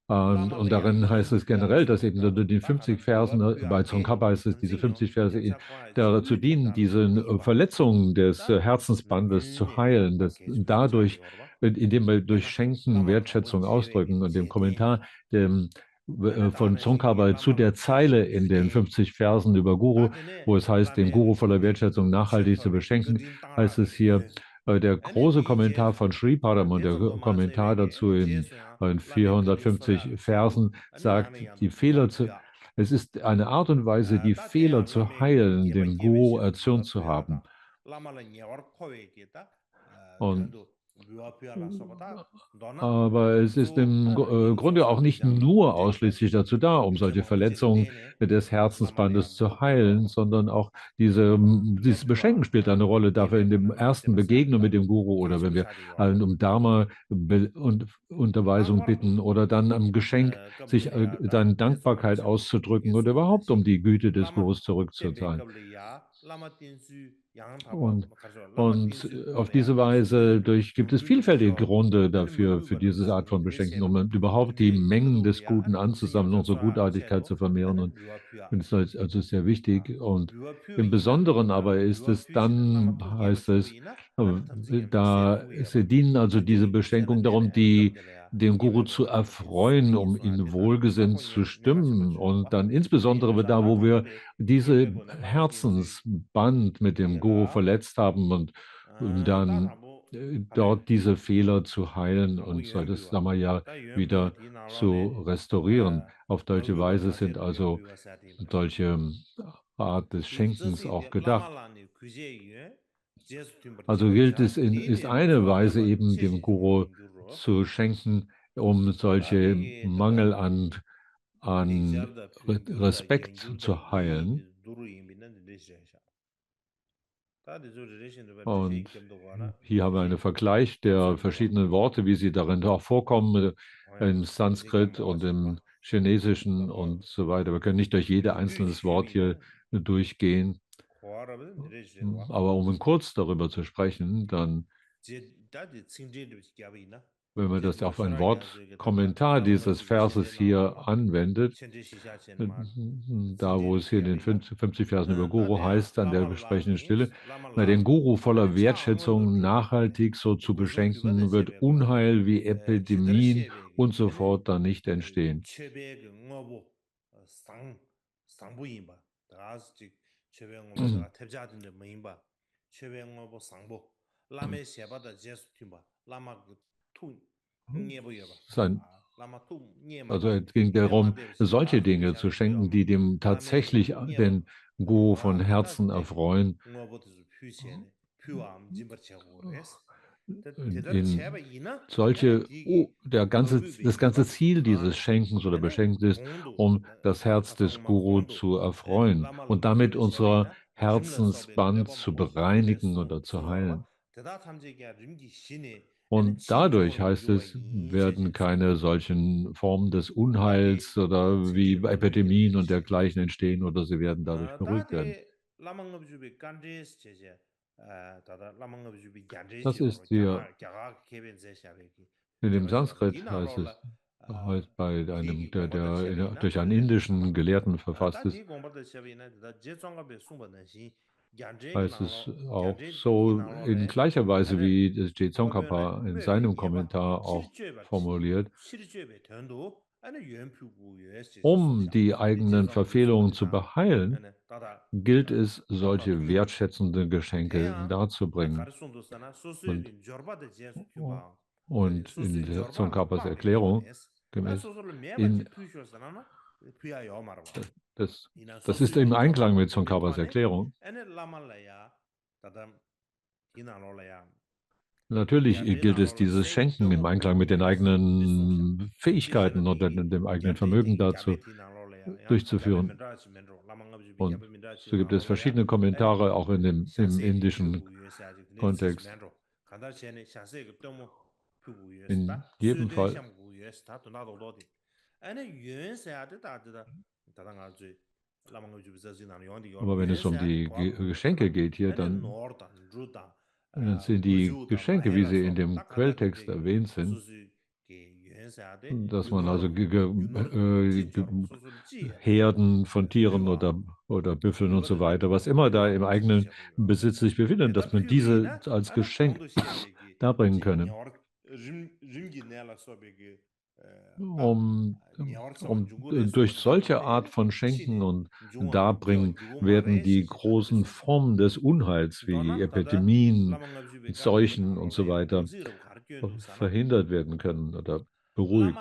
Und 라말레야 darin heißt es 유엔비와 generell, dass eben 지수다 unter den 다가다 50 Versen, bei 유아피아게 Tsongkhapa heißt es, diese 당생요 50 Verse 겐차과 dazu 지유디 dienen, diese 당부이와 Verletzungen des 다 Herzensbandes zu 윤회 heilen, 계시부지하게 dadurch, 여러분 indem wir durch 내가 Schenken 라마 당부 Wertschätzung 지역에게 ausdrücken. Und dem Kommentar 제대입니다. 내가 von 다음에 시기 Tsongkhapa zu der 라마가 Zeile 당부 in den 유대 50 Versen über Guru, 다드네 wo es heißt, den Guru 라메게 voller 딘데 Wertschätzung nachhaltig zu 셔터베게 beschenken, 그딘 heißt es 땅라베게 hier, 유엔 der 아니 große Kommentar 디제 von Sri Paramon, der 대성도 Kommentar dazu 마세베게 제소야 in 라메 그디 450 소야 샤부 Versen, 아니 sagt, 나는 die 야도 Fehler 도와 zu, 뷰야 es ist eine Art und Weise, die Fehler 다대야 zu 라메게 heilen, 예바 den Guru 예베시 erzürnt 뷰아 zu haben. 뷰야다 라마라 녀월 코웨게다 Und 편도 뷰아 뷰아라 소보다 너나 Aber es ist im 조다 인소 Grunde auch nicht 소비자 nur 제리다 ausschließlich dazu da, um solche 미처먹을 제리 Verletzungen 내내 des 라말레야 Herzensbandes zu heilen, 머뷰아 sondern auch dieses Beschenken 유엔비와 spielt eine Rolle dafür in dem 예베고나 ersten Begegnen mit 나데바사야다 dem Guru oder wenn wir 당신사디 여러분 um Dharma und Unterweisung 당월 bitten oder dann am Geschenk sich qable야다 seine Dankbarkeit 제송업체 auszudrücken oder überhaupt um 예수마시 die Güte des 라마 Gurus 제베 zurückzuzahlen. qable야 라마 띵수 양타바 Und, 가서 라마 und 띵수 auf qable야 diese Weise gibt es vielfältige 두두두셔 Gründe 아니 dafür, für 머위바 diese Art von 두두두니 Beschenken, 드레세나 um überhaupt die 딘데 Mengen des 그도야 Guten 아니 anzusammeln, 당생여자 unsere 차 Gutartigkeit zu 첼로 vermehren. 아니 Und 뮤아퓨야 es ist also sehr wichtig. Und im 뮤아퓨이나 Besonderen aber ist es 뮤아퓨시는 dann, 라마 heißt es, 토기에바 아니 당생여자 da 세동위에바 sie dienen also diese 두두두니 Beschenkung 세나 darum, 데레 qabdel야 den Guru zu 예베고나 erfreuen, um ihn 송신소한테다 wohlgesinnt zu 타코니 냐마시바 stimmen. Und 주어봐 dann 디 insbesondere da, wo wir 라라타바데 diese 예베고나 라마 띵수 Herzensband mit dem Guru qabdel라 verletzt haben und dann 따라보 아니 dort diese Fehler zu heilen 당부 und so das 유엔비와 Samaya 다 유엔비와 wieder 디 나로네 zu restaurieren. Auf deutsche 머위바 Weise sind 다세도 also 유엔비와 사디브라 solche Art des 디 Schenkens 저시 auch 디 gedacht. 라말라니 그제에 제스 팀버 Also gilt es ist 디데 eine Weise 조아베바 eben dem 체시 Guru 조인두로 zu schenken, um solche 다디게 Mangel 더다 an 닉자르다 핀두다 Respekt 겐줄다 zu heilen. 두루 이미는 리제샤 다디 조 리레이션 더 디제 Und 겸도 거나 hier haben wir einen Vergleich der verschiedenen Worte, wie sie darin auch vorkommen, im Sanskrit und im Chinesischen und so weiter. Wir können nicht durch jedes einzelne Wort hier durchgehen. Aber um kurz darüber zu sprechen, dann, wenn man das auf ein Wortkommentar dieses Verses hier anwendet, da wo es hier in den 50 Versen über Guru heißt, an der besprechenden Stelle, den Guru voller Wertschätzung nachhaltig so zu beschenken, wird Unheil wie Epidemien und so fort dann nicht entstehen. Also es ging darum, solche Dinge zu schenken, die dem tatsächlich den Guru von Herzen erfreuen. Das ganze Ziel dieses Schenkens oder Beschenkens ist, um das Herz des Guru zu erfreuen und damit unser Herzensband zu bereinigen oder zu heilen. Und dadurch, heißt es, werden keine solchen Formen des Unheils oder wie Epidemien und dergleichen entstehen oder sie werden dadurch beruhigt werden. Das ist hier in dem Sanskrit, heißt es, heißt bei einem, der durch einen indischen Gelehrten verfasst ist, heißt es auch so in gleicher Weise, wie das Je Tsongkhapa in seinem Kommentar auch formuliert. Um die eigenen Verfehlungen zu beheilen, gilt es, solche wertschätzende Geschenke darzubringen. Und in Tsongkhapas Erklärung gemäß, das ist im Einklang mit Tsongkhapas Erklärung. Natürlich gilt es, dieses Schenken im Einklang mit den eigenen Fähigkeiten oder dem eigenen Vermögen dazu durchzuführen. Und so gibt es verschiedene Kommentare, auch im indischen Kontext. In jedem Fall. Aber wenn es um die Geschenke geht hier, dann sind die Geschenke, wie sie in dem Quelltext erwähnt sind, dass man also Herden von Tieren oder Büffeln und so weiter, was immer da im eigenen Besitz sich befindet, dass man diese als Geschenk darbringen können. Durch solche Art von Schenken und Darbringen werden die großen Formen des Unheils wie Epidemien, Seuchen und so weiter verhindert werden können oder beruhigt.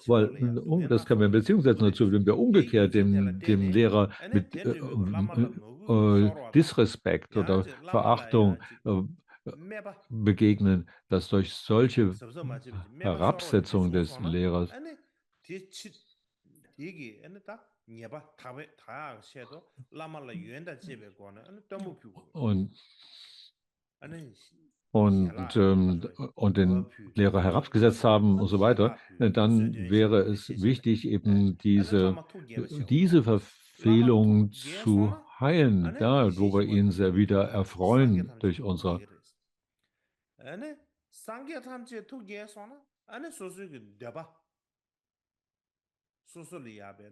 Weil das kann man in Beziehung setzen dazu, wenn wir umgekehrt dem Lehrer mit Disrespekt oder Verachtung begegnen, dass durch solche Herabsetzung des Lehrers und den Lehrer herabgesetzt haben und so weiter, dann wäre es wichtig, eben diese Verfehlung zu heilen, da wo wir ihn sehr wieder erfreuen durch unser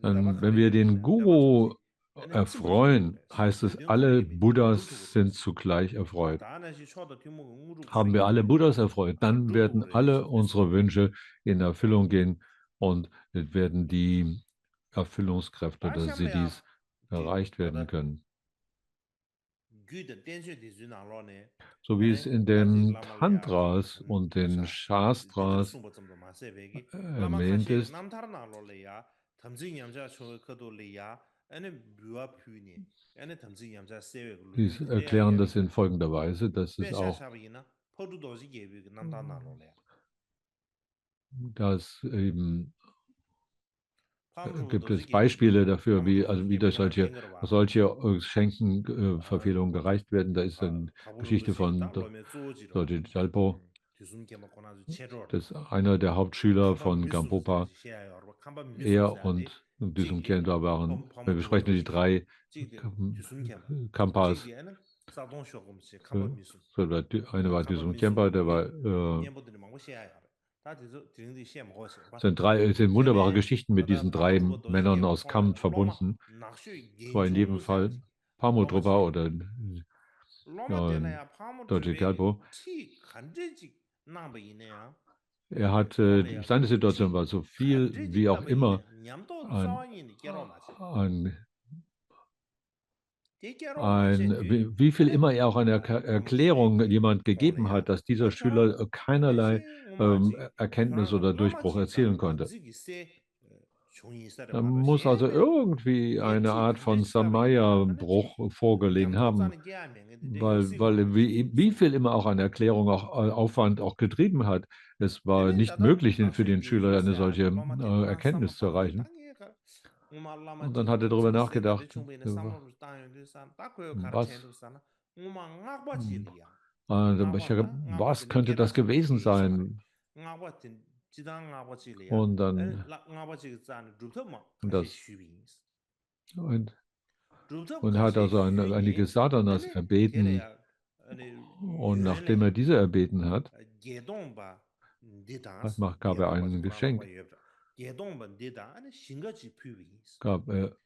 wenn wir den Guru erfreuen, heißt es, alle Buddhas sind zugleich erfreut. Haben wir alle Buddhas erfreut, dann werden alle unsere Wünsche in Erfüllung gehen und werden die Erfüllungskräfte oder Siddhis erreicht werden können. So wie es in den Tantras und den Shastras erwähnt ist, die erklären das in folgender Weise, dass es auch, dass eben gibt es Beispiele dafür, wie durch solche Schenkenverfehlungen gereicht werden. Da ist eine Geschichte von Dodi Jalpo, Das ist einer der Hauptschüler von Gampopa. Er und Düsum Khyentse waren, wir besprechen die drei Kampas. Eine war Düsum Khyentse, der war es sind wunderbare Geschichten mit diesen drei Männern aus Kham verbunden. Es war in jedem Fall Pamo Trungpa oder Dorje Gyalpo. Er hatte, seine Situation war so viel wie auch immer wie viel immer er auch eine Erklärung jemand gegeben hat, dass dieser Schüler keinerlei Erkenntnis oder Durchbruch erzielen konnte. Da muss also irgendwie eine Art von Samaya-Bruch vorgelegen haben, weil wie viel immer auch eine Erklärung auch Aufwand auch getrieben hat. Es war nicht möglich für den Schüler eine solche Erkenntnis zu erreichen. Und dann hat er darüber nachgedacht, was könnte das gewesen sein? Und dann und hat also einige Sadhanas erbeten. Und nachdem er diese erbeten hat, gab er ein Geschenk. Gab er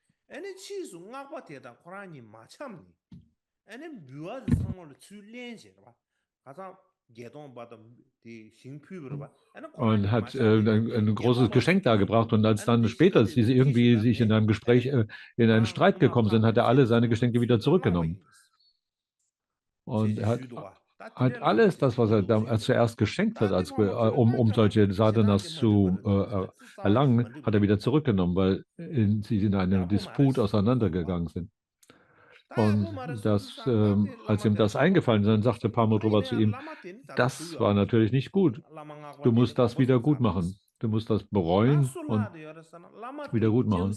und hat ein großes Geschenk dargebracht. Und als dann später, als sie irgendwie sich in einem Gespräch in einen Streit gekommen sind, hat er alle seine Geschenke wieder zurückgenommen. Und er hat alles das, was er zuerst geschenkt hat, um solche Sadhanas zu erlangen, hat er wieder zurückgenommen, weil sie in einem Disput auseinandergegangen sind. Und als ihm das eingefallen ist, dann sagte Pamo Trungpa zu ihm, das war natürlich nicht gut. Du musst das wieder gut machen. Du musst das bereuen und wieder gut machen.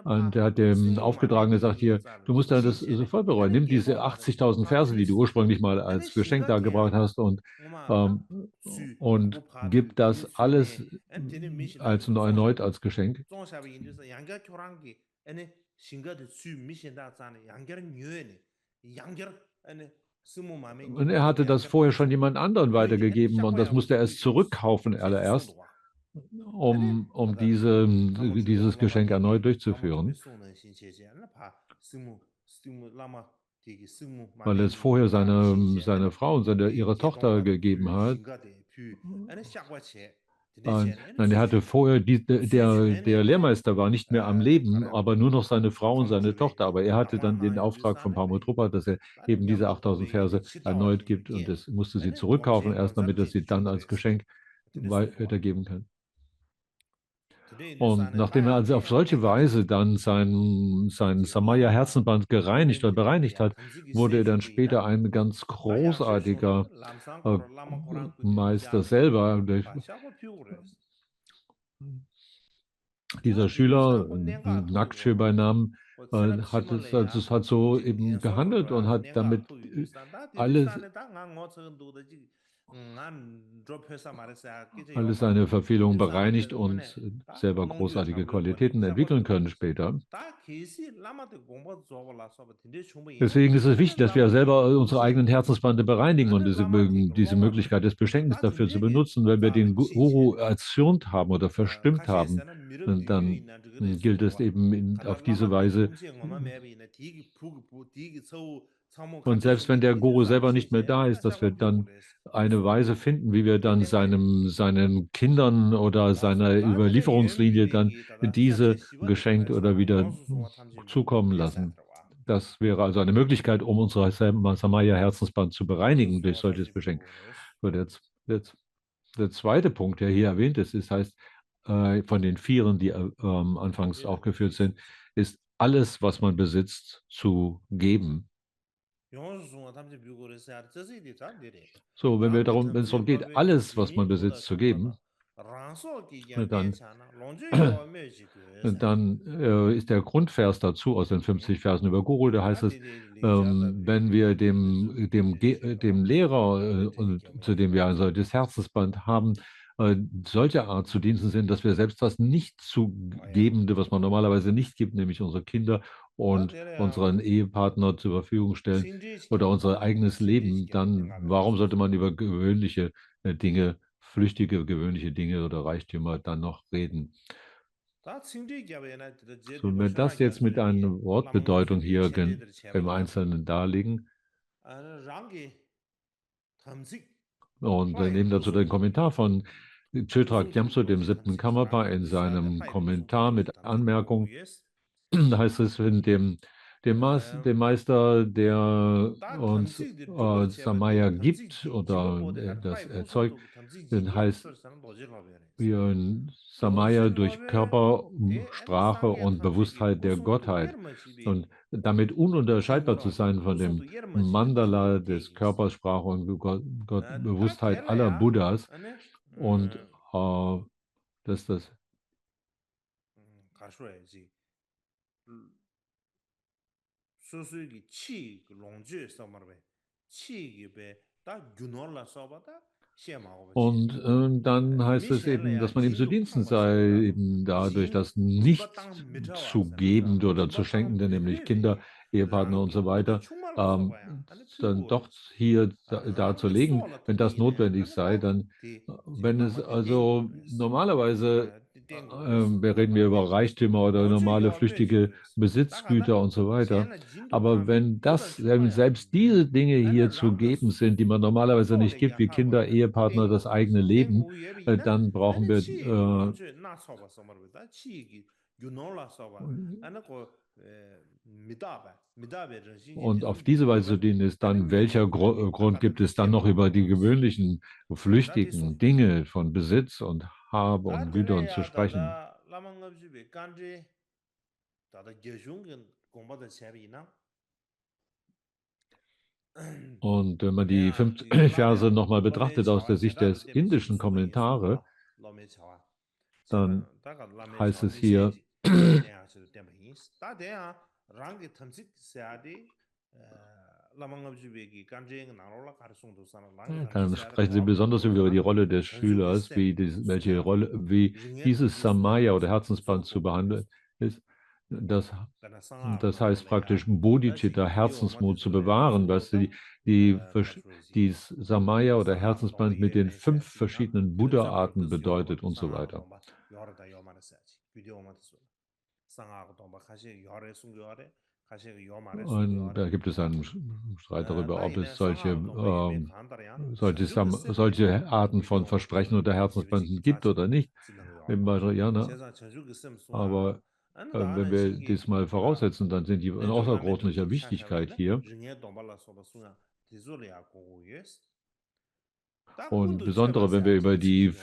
Und er hat dem aufgetragen gesagt, hier, du musst das sofort bereuen. Nimm diese 80.000 Verse, die du ursprünglich mal als Geschenk dargebracht hast und gib das alles erneut als Geschenk. Und er hatte das vorher schon jemand anderen weitergegeben und das musste er erst zurückkaufen allererst, um dieses Geschenk erneut durchzuführen. Weil es vorher seine Frau und ihre Tochter gegeben hat. Nein, er hatte vorher, der Lehrmeister war nicht mehr am Leben, aber nur noch seine Frau und seine Tochter. Aber er hatte dann den Auftrag von Pamo Trungpa, dass er eben diese 8.000 Verse erneut gibt und es musste sie zurückkaufen, erst damit er sie dann als Geschenk weitergeben kann. Und nachdem er also auf solche Weise dann sein Samaya-Herzenband gereinigt oder bereinigt hat, wurde er dann später ein ganz großartiger Meister selber. Dieser Schüler, Nakshe bei Namen, hat so eben gehandelt und hat damit alle seine Verfehlungen bereinigt und selber großartige Qualitäten entwickeln können später. Deswegen ist es wichtig, dass wir selber unsere eigenen Herzensbande bereinigen und diese Möglichkeit des Beschenkens dafür zu benutzen. Wenn wir den Guru erzürnt haben oder verstimmt haben, dann gilt es eben auf diese Weise. Und selbst wenn der Guru selber nicht mehr da ist, dass wir dann eine Weise finden, wie wir dann seinen Kindern oder seiner Überlieferungslinie dann diese geschenkt oder wieder zukommen lassen. Das wäre also eine Möglichkeit, um unser Samaya-Herzensband zu bereinigen durch solches Geschenk. Der zweite Punkt, der hier erwähnt ist, heißt von den Vieren, die anfangs aufgeführt sind, ist alles, was man besitzt, zu geben. So, wenn es darum geht, alles, was man besitzt, zu geben, dann, ist der Grundvers dazu aus den 50 Versen über Guru, da heißt es, wenn wir dem Lehrer, zu dem wir ein solches Herzensband haben, solcher Art zu Diensten sind, dass wir selbst was nicht zu Gebende, was man normalerweise nicht gibt, nämlich unsere Kinder und unseren Ehepartner zur Verfügung stellen oder unser eigenes Leben, dann warum sollte man über gewöhnliche Dinge, flüchtige, gewöhnliche Dinge oder Reichtümer dann noch reden? So, wenn wir das jetzt mit einer Wortbedeutung hier im Einzelnen darlegen und nehmen dazu den Kommentar von Chötrak Gyamso, dem 7. Karmapa, in seinem Kommentar mit Anmerkung, heißt es, wenn dem Meister, der uns Samaya gibt oder das erzeugt, dann heißt wir Samaya durch Körper, Sprache und Bewusstheit der Gottheit. Und damit ununterscheidbar zu sein von dem Mandala des Körpers, Sprache und Bewusstheit aller Buddhas. Und dass das und dann heißt es eben, dass man ihm zu Diensten sei, eben dadurch das nicht zu gebende oder zu schenkende, nämlich Kinder, Ehepartner und so weiter, dann doch hier darzulegen, wenn das notwendig sei, dann, wenn es also normalerweise, reden wir über Reichtümer oder normale flüchtige Besitzgüter und so weiter, aber wenn selbst diese Dinge hier zu geben sind, die man normalerweise nicht gibt, wie Kinder, Ehepartner, das eigene Leben, dann brauchen wir und auf diese Weise zu dienen ist dann, welcher Grund gibt es dann noch über die gewöhnlichen, flüchtigen Dinge von Besitz und Habe und Gütern zu sprechen? Und wenn man die 5 Verse nochmal betrachtet aus der Sicht des indischen Kommentare, dann heißt es hier, dann sprechen Sie besonders über die Rolle des Schülers, welche Rolle, wie dieses Samaya oder Herzensband zu behandeln ist. Das heißt praktisch, Bodhicitta, Herzensmut zu bewahren, was dies Samaya oder Herzensband mit den 5 verschiedenen Buddha-Arten bedeutet und so weiter. Und da gibt es einen Streit darüber, ob es solche Arten von Versprechen oder Herzensbanden gibt oder nicht im Vajrayana. Aber wenn wir das mal voraussetzen, dann sind die in außerordentlicher Wichtigkeit hier. Und besonders, wenn wir über die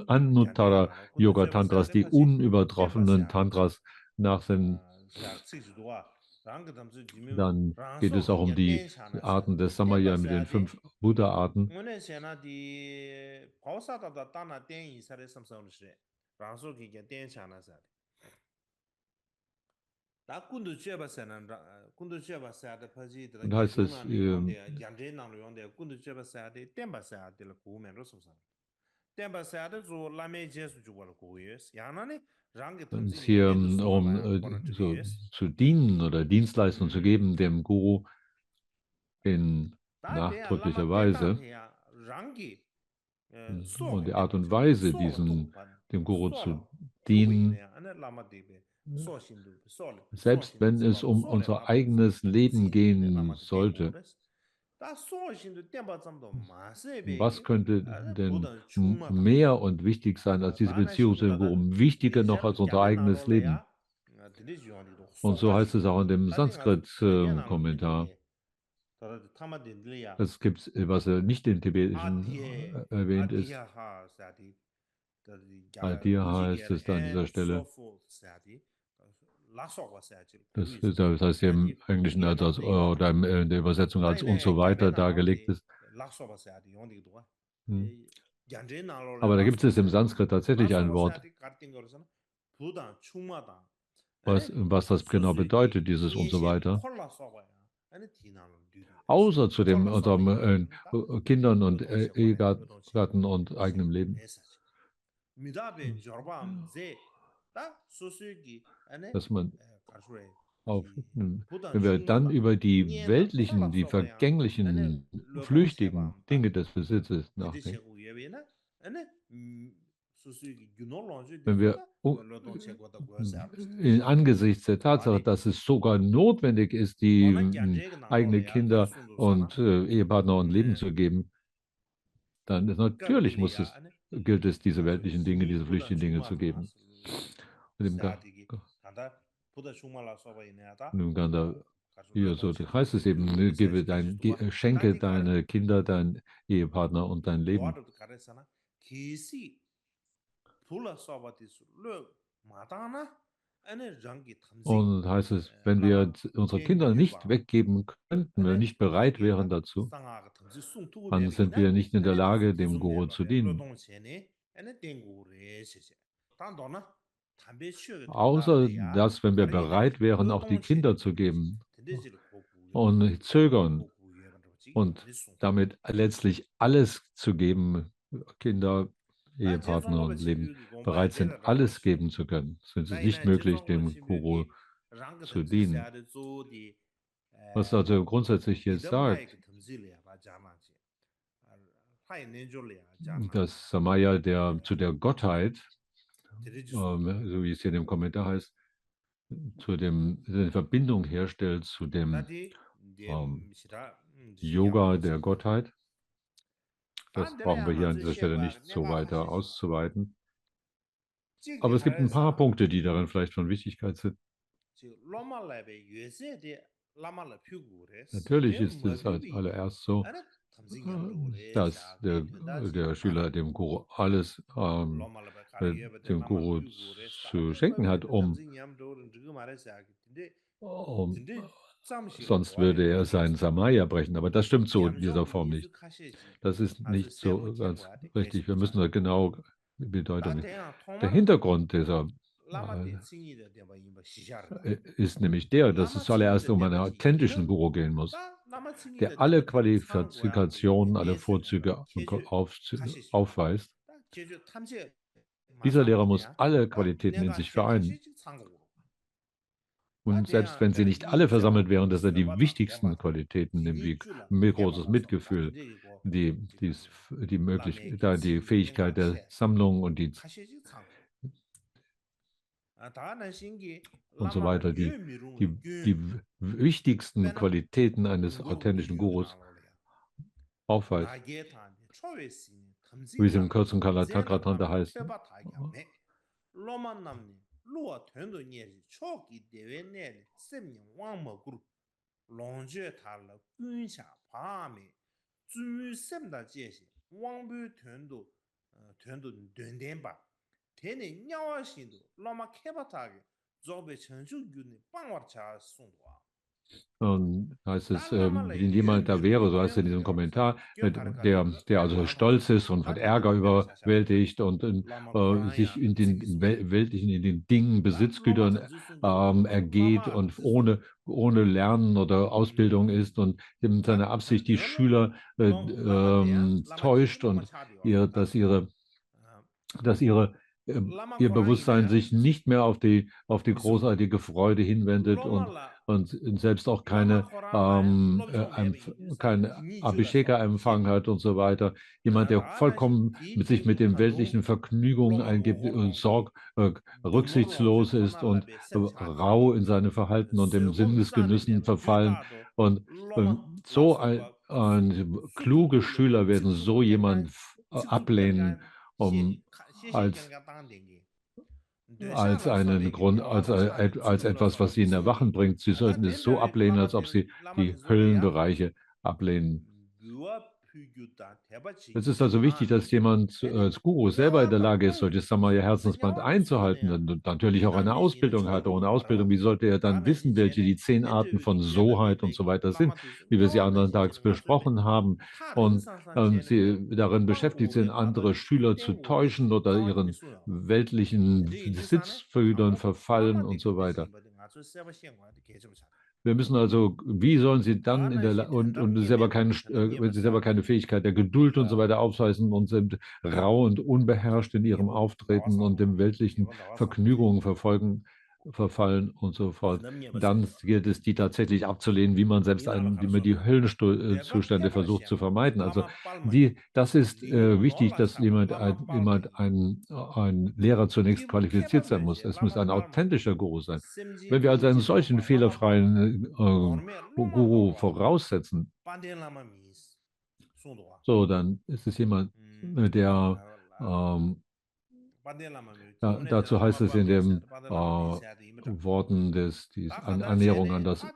Anuttara Yoga Tantras, die unübertroffenen Tantras nachsinnen, dann geht es auch um die Arten des Samaya mit den 5 Buddha-Arten. Und heißt es, uns hier so zu dienen oder Dienstleistung zu geben, dem Guru in nachdrücklicher Weise. Und die Art und Weise, dem Guru zu dienen, selbst wenn es um unser eigenes Leben gehen sollte, was könnte denn mehr und wichtig sein als diese Beziehung zu dem Guru? Wichtiger noch als unser eigenes Leben. Und so heißt es auch in dem Sanskrit-Kommentar. Es gibt, was nicht in Tibetischen erwähnt ist. Adhya heißt es da an dieser Stelle. Das heißt hier im Englischen oder in der Übersetzung als und so weiter dargelegt ist. Aber da gibt es im Sanskrit tatsächlich ein Wort, was das genau bedeutet, dieses und so weiter. Außer zu dem unserem Kindern und Ehegatten und eigenem Leben. Dass man wenn wir dann über die weltlichen, die vergänglichen, flüchtigen Dinge des Besitzes nachdenken, wenn wir angesichts der Tatsache, dass es sogar notwendig ist, die eigene Kinder und Ehepartner und Leben zu geben, dann ist natürlich gilt es, diese weltlichen Dinge, diese flüchtigen Dinge zu geben. Und im Ganda, ja, so heißt es eben, ne, schenke deine Kinder, dein Ehepartner und dein Leben. Und heißt es, wenn wir unsere Kinder nicht weggeben könnten, wir nicht bereit wären dazu, dann sind wir nicht in der Lage, dem Guru zu dienen. Außer dass, wenn wir bereit wären, auch die Kinder zu geben und zögern und damit letztlich alles zu geben, Kinder, Ehepartner und Leben, bereit sind, alles geben zu können, sind es nicht möglich, dem Guru zu dienen. Was also grundsätzlich jetzt sagt, dass Samaya zu der Gottheit, so wie es hier in dem Kommentar heißt, eine Verbindung herstellt zu dem Yoga der Gottheit. Das brauchen wir hier an dieser Stelle nicht so weiter auszuweiten. Aber es gibt ein paar Punkte, die darin vielleicht von Wichtigkeit sind. Natürlich ist es als allererst so, dass der Schüler dem Guru alles dem Guru zu schenken hat, sonst würde er seinen Samaya brechen. Aber das stimmt so in dieser Form nicht. Das ist nicht so ganz richtig. Wir müssen da genau die Bedeutung nehmen. Der Hintergrund dieser ist nämlich dass es zuallererst um einen authentischen Guru gehen muss, der alle Qualifikationen, alle Vorzüge aufweist. Dieser Lehrer muss alle Qualitäten in sich vereinen. Und selbst wenn sie nicht alle versammelt wären, dass er die wichtigsten Qualitäten nimmt, wie großes Mitgefühl, die Fähigkeit der Sammlung und und so weiter, die wichtigsten Qualitäten eines authentischen Gurus aufweist. Wie es im kurzen Kalatakratantra heißt. Und heißt es, wenn jemand da wäre, so heißt es in diesem Kommentar, der also stolz ist und von Ärger überwältigt und sich in den weltlichen, in den Dingen, Besitzgütern ergeht und ohne Lernen oder Ausbildung ist und in seiner Absicht die Schüler täuscht und ihr Bewusstsein sich nicht mehr auf die großartige Freude hinwendet und selbst auch kein Abhisheka-Empfang hat und so weiter. Jemand, der vollkommen sich mit den weltlichen Vergnügungen eingibt und rücksichtslos ist und rau in seine Verhalten und dem Sinnesgenüssen verfallen. Und so ein kluge Schüler werden so jemand ablehnen, als etwas, was sie in Erwachen bringt. Sie sollten es so ablehnen, als ob sie die Höllenbereiche ablehnen. Es ist also wichtig, dass jemand als Guru selber in der Lage ist, solches Samaya-Herzensband einzuhalten und natürlich auch eine Ausbildung hat. Ohne Ausbildung, wie sollte er dann wissen, welche die 10 Arten von Soheit und so weiter sind, wie wir sie anderen Tags besprochen haben, und sie darin beschäftigt sind, andere Schüler zu täuschen oder ihren weltlichen Sitzfühlern verfallen und so weiter. Wir müssen also, wie sollen sie dann und selber wenn sie selber keine Fähigkeit der Geduld und so weiter aufweisen und sind rau und unbeherrscht in ihrem Auftreten und dem weltlichen Vergnügungen verfallen und so fort. Dann gilt es, die tatsächlich abzulehnen, wie man die Höllenzustände versucht zu vermeiden. Also das ist wichtig, dass ein Lehrer zunächst qualifiziert sein muss. Es muss ein authentischer Guru sein. Wenn wir also einen solchen fehlerfreien Guru voraussetzen, so, dann ist es jemand, der dazu heißt es in den Worten Annäherung an das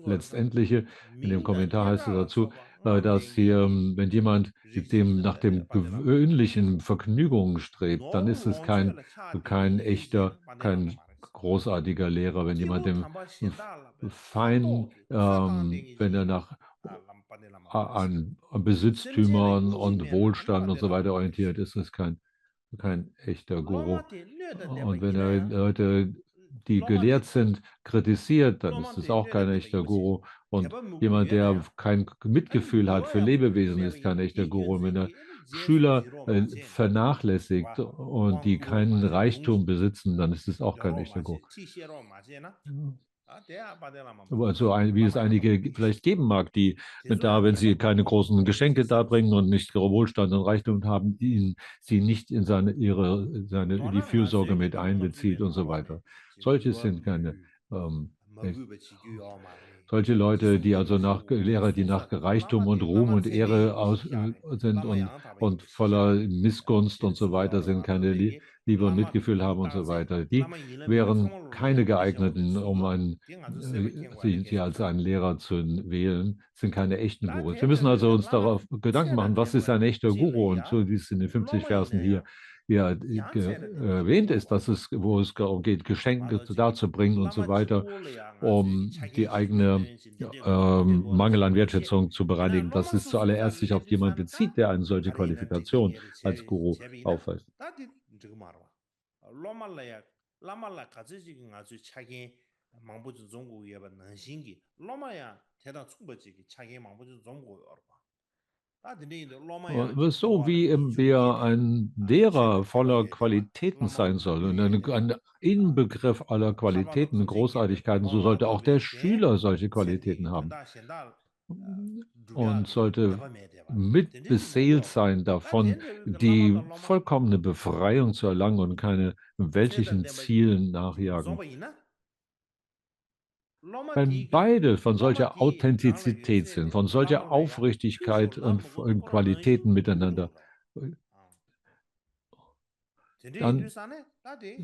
Letztendliche, in dem Kommentar heißt es dazu, dass hier, wenn jemand nach dem gewöhnlichen Vergnügungen strebt, dann ist es kein großartiger Lehrer. Wenn jemand wenn er an Besitztümern und Wohlstand und so weiter orientiert, ist es kein echter Guru. Und wenn er Leute, die gelehrt sind, kritisiert, dann ist es auch kein echter Guru. Und jemand, der kein Mitgefühl hat für Lebewesen, ist kein echter Guru. Und wenn er Schüler vernachlässigt und die keinen Reichtum besitzen, dann ist es auch kein echter Guru. Also wie es einige vielleicht geben mag, die wenn sie keine großen Geschenke darbringen und nicht Wohlstand und Reichtum haben, sie nicht in die Fürsorge mit einbezieht und so weiter. Solche sind keine solche Leute, die also Lehrer, die nach Reichtum und Ruhm und Ehre sind und voller Missgunst und so weiter sind, keine Liebe und Mitgefühl haben und so weiter. Die wären keine geeigneten, sie als einen Lehrer zu wählen, sind keine echten Gurus. Wir müssen also uns darauf Gedanken machen, was ist ein echter Guru? Und so wie es in den 50 Versen hier erwähnt ist, wo es darum geht, Geschenke darzubringen und so weiter, um die eigene Mangel an Wertschätzung zu bereinigen. Das ist zuallererst sich auf jemanden bezieht, der eine solche Qualifikation als Guru aufweist. So wie ein Lehrer voller Qualitäten sein soll und ein Inbegriff aller Qualitäten und Großartigkeiten, so sollte auch der Schüler solche Qualitäten haben und sollte mitbeseelt sein davon, die vollkommene Befreiung zu erlangen und keine weltlichen Zielen nachjagen. Wenn beide von solcher Authentizität sind, von solcher Aufrichtigkeit und von Qualitäten miteinander,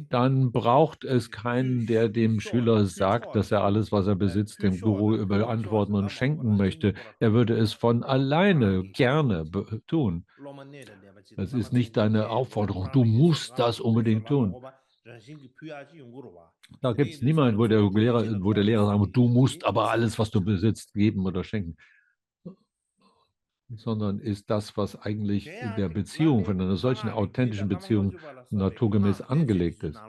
dann braucht es keinen, der dem Schüler sagt, dass er alles, was er besitzt, dem Guru überantworten und schenken möchte. Er würde es von alleine gerne tun. Es ist nicht deine Aufforderung, du musst das unbedingt tun. Da gibt es niemanden, wo der Lehrer sagt, du musst aber alles, was du besitzt, geben oder schenken. Sondern ist das, was eigentlich in der Beziehung, von einer solchen authentischen Beziehung naturgemäß angelegt ist.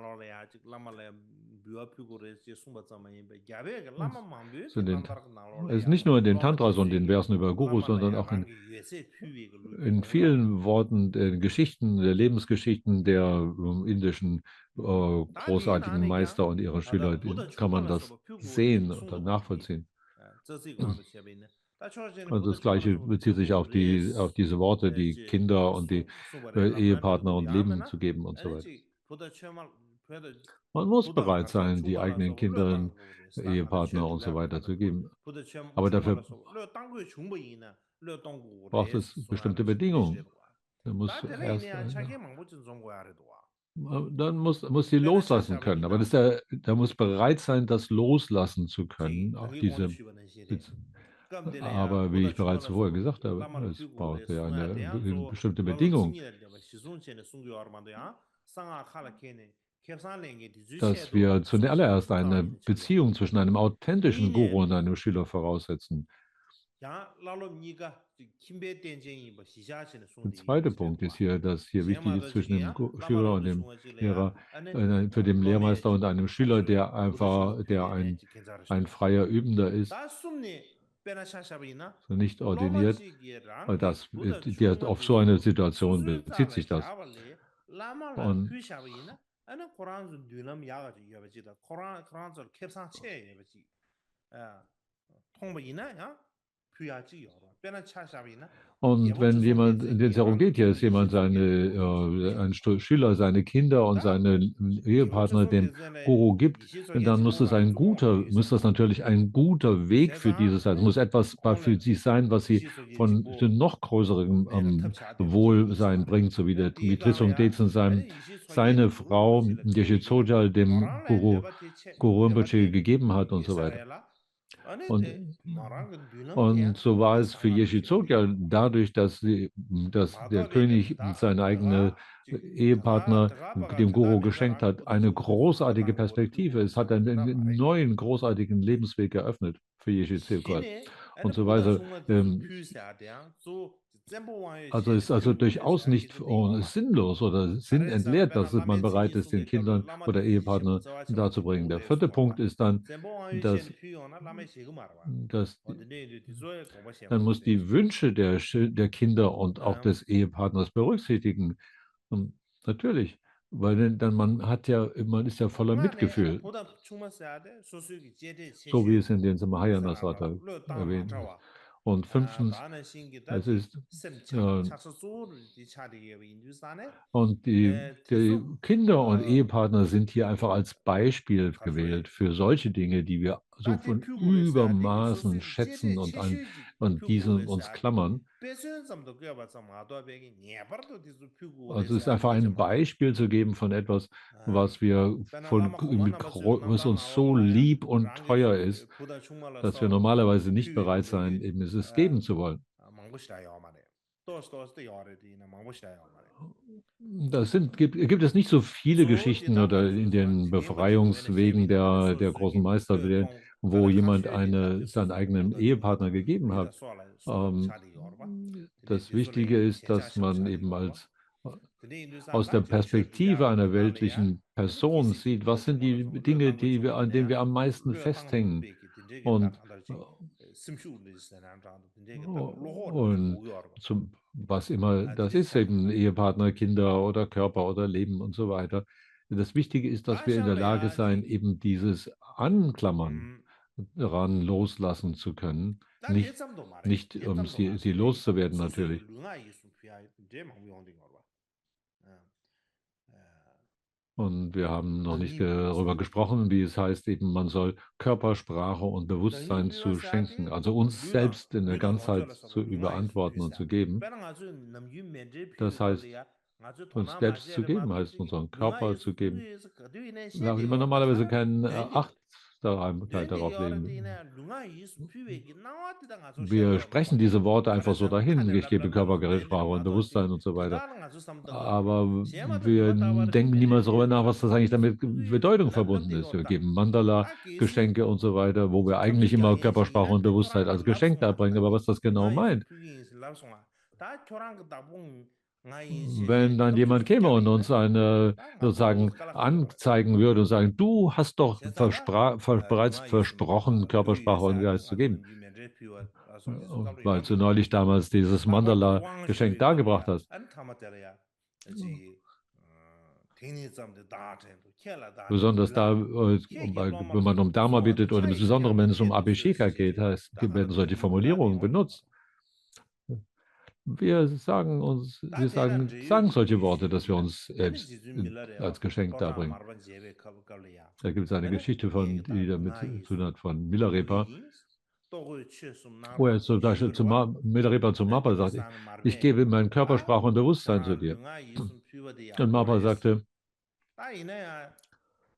Es ist nicht nur in den Tantras und den Versen über Gurus, sondern auch in vielen Worten der Geschichten, der Lebensgeschichten der indischen großartigen Meister und ihrer Schüler, kann man das sehen oder nachvollziehen. Also das Gleiche bezieht sich auf diese Worte, die Kinder und die Ehepartner und Leben zu geben und so weiter. Man muss bereit sein, die eigenen Kinder, Ehepartner und so weiter zu geben. Aber dafür braucht es bestimmte Bedingungen. Dann muss sie loslassen können. Aber da muss bereit sein, das loslassen zu können. Auch diese Aber wie ich bereits vorher gesagt habe, es braucht ja eine bestimmte Bedingung, dass wir zuallererst eine Beziehung zwischen einem authentischen Guru und einem Schüler voraussetzen. Der zweite Punkt ist hier, dass hier wichtig ist zwischen dem Schüler und dem Lehrer, für den Lehrmeister und einem Schüler, der einfach, ein freier Übender ist, so nicht ordiniert. Auf so eine Situation bezieht sich das. Und Und wenn jemand, in den es darum geht, hier ist jemand, ein Schüler, seine Kinder und seine Ehepartner dem Guru gibt, dann muss das natürlich ein guter Weg für dieses sein. Es muss etwas für sie sein, was sie von noch größerem Wohlsein bringt, so wie Trisong Detsen seine Frau Geshe Tsogyal dem Guru Rinpoche gegeben hat und so weiter. Und so war es für Geshe Tsogyal dadurch, dass der König seine eigene Ehepartner dem Guru geschenkt hat, eine großartige Perspektive. Es hat einen neuen, großartigen Lebensweg eröffnet für Geshe Tsogyal. Und so weiter. Also es ist also durchaus nicht sinnlos oder sinnentleert, dass man bereit ist, den Kindern oder Ehepartnern darzubringen. Der vierte Punkt ist dann, dass man muss die Wünsche der Kinder und auch des Ehepartners berücksichtigen. Und natürlich, weil man ist ja voller Mitgefühl, so wie es in den Mahayana Sutta erwähnt ist. Und fünftens, es ist und die Kinder und Ehepartner sind hier einfach als Beispiel gewählt für solche Dinge, die wir so von Übermaßen schätzen und diesen uns klammern. Also es ist einfach ein Beispiel zu geben von etwas, was was uns so lieb und teuer ist, dass wir normalerweise nicht bereit sein, eben es geben zu wollen. Gibt es nicht so viele Geschichten oder in den Befreiungswegen der großen Meister, wo jemand seinen eigenen Ehepartner gegeben hat. Das Wichtige ist, dass man eben aus der Perspektive einer weltlichen Person sieht, was sind die Dinge, an denen wir am meisten festhängen. Was immer das ist, eben Ehepartner, Kinder oder Körper oder Leben und so weiter. Das Wichtige ist, dass wir in der Lage sein, eben dieses Anklammern daran loslassen zu können. Nicht sie loszuwerden natürlich. Und wir haben noch nicht darüber gesprochen, wie es heißt, eben man soll Körpersprache und Bewusstsein zu schenken, also uns selbst in der Ganzheit zu überantworten und zu geben. Das heißt, uns selbst zu geben, heißt unseren Körper zu geben. Da will man normalerweise keinen Acht darauf legen. Wir sprechen diese Worte einfach so dahin. Ich gebe Körpersprache und Bewusstsein und so weiter. Aber wir denken niemals darüber nach, was das eigentlich damit Bedeutung verbunden ist. Wir geben Mandala, Geschenke und so weiter, wo wir eigentlich immer Körpersprache und Bewusstheit als Geschenk darbringen. Aber was das genau meint, wenn dann jemand käme und uns sozusagen anzeigen würde und sagen, du hast doch bereits versprochen, Körpersprache und Geist zu geben, weil du neulich damals dieses Mandala-Geschenk dargebracht hast. Besonders da, wenn man um Dharma bittet oder insbesondere wenn es um Abhisheka geht, werden solche Formulierungen benutzt. Wir sagen solche Worte, dass wir uns selbst als Geschenk darbringen. Da gibt es eine Geschichte die damit zu tun hat von Milarepa, wo er zum Beispiel Milarepa zu Mappa sagt, ich gebe mein Körpersprache und Bewusstsein zu dir. Und Mappa sagte,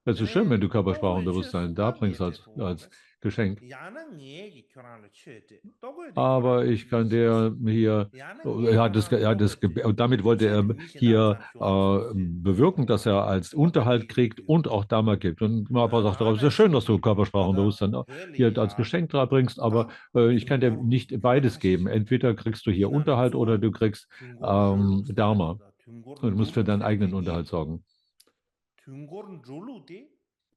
es ist schön, wenn du Körpersprache und Bewusstsein darbringst als Geschenk. 야나 니에기 교란을 취했대. 또고에도 Aber 교란을 ich kann dir hier, 야나 니에 교란 로버지. und damit wollte er 유체는 미신다 hier 자 교환소지. bewirken, dass er als Unterhalt 어떻게 kriegt und auch Dama gibt. Und Mapa sagt darauf, es ist 나나 schön, dass du 신기 어다 Körpersprachenbewusstsein hier als 별이야. Geschenk da bringst, aber 다 ich kann dir 둥고르 nicht beides geben. 교란하시지. Entweder kriegst du hier 니나는 Unterhalt oder 주 du kriegst 둥고르 Dharma. 세야도다. 둥고르 Und du musst für 룰루 deinen eigenen 세야되기. Unterhalt sorgen. 둥고르 룰루디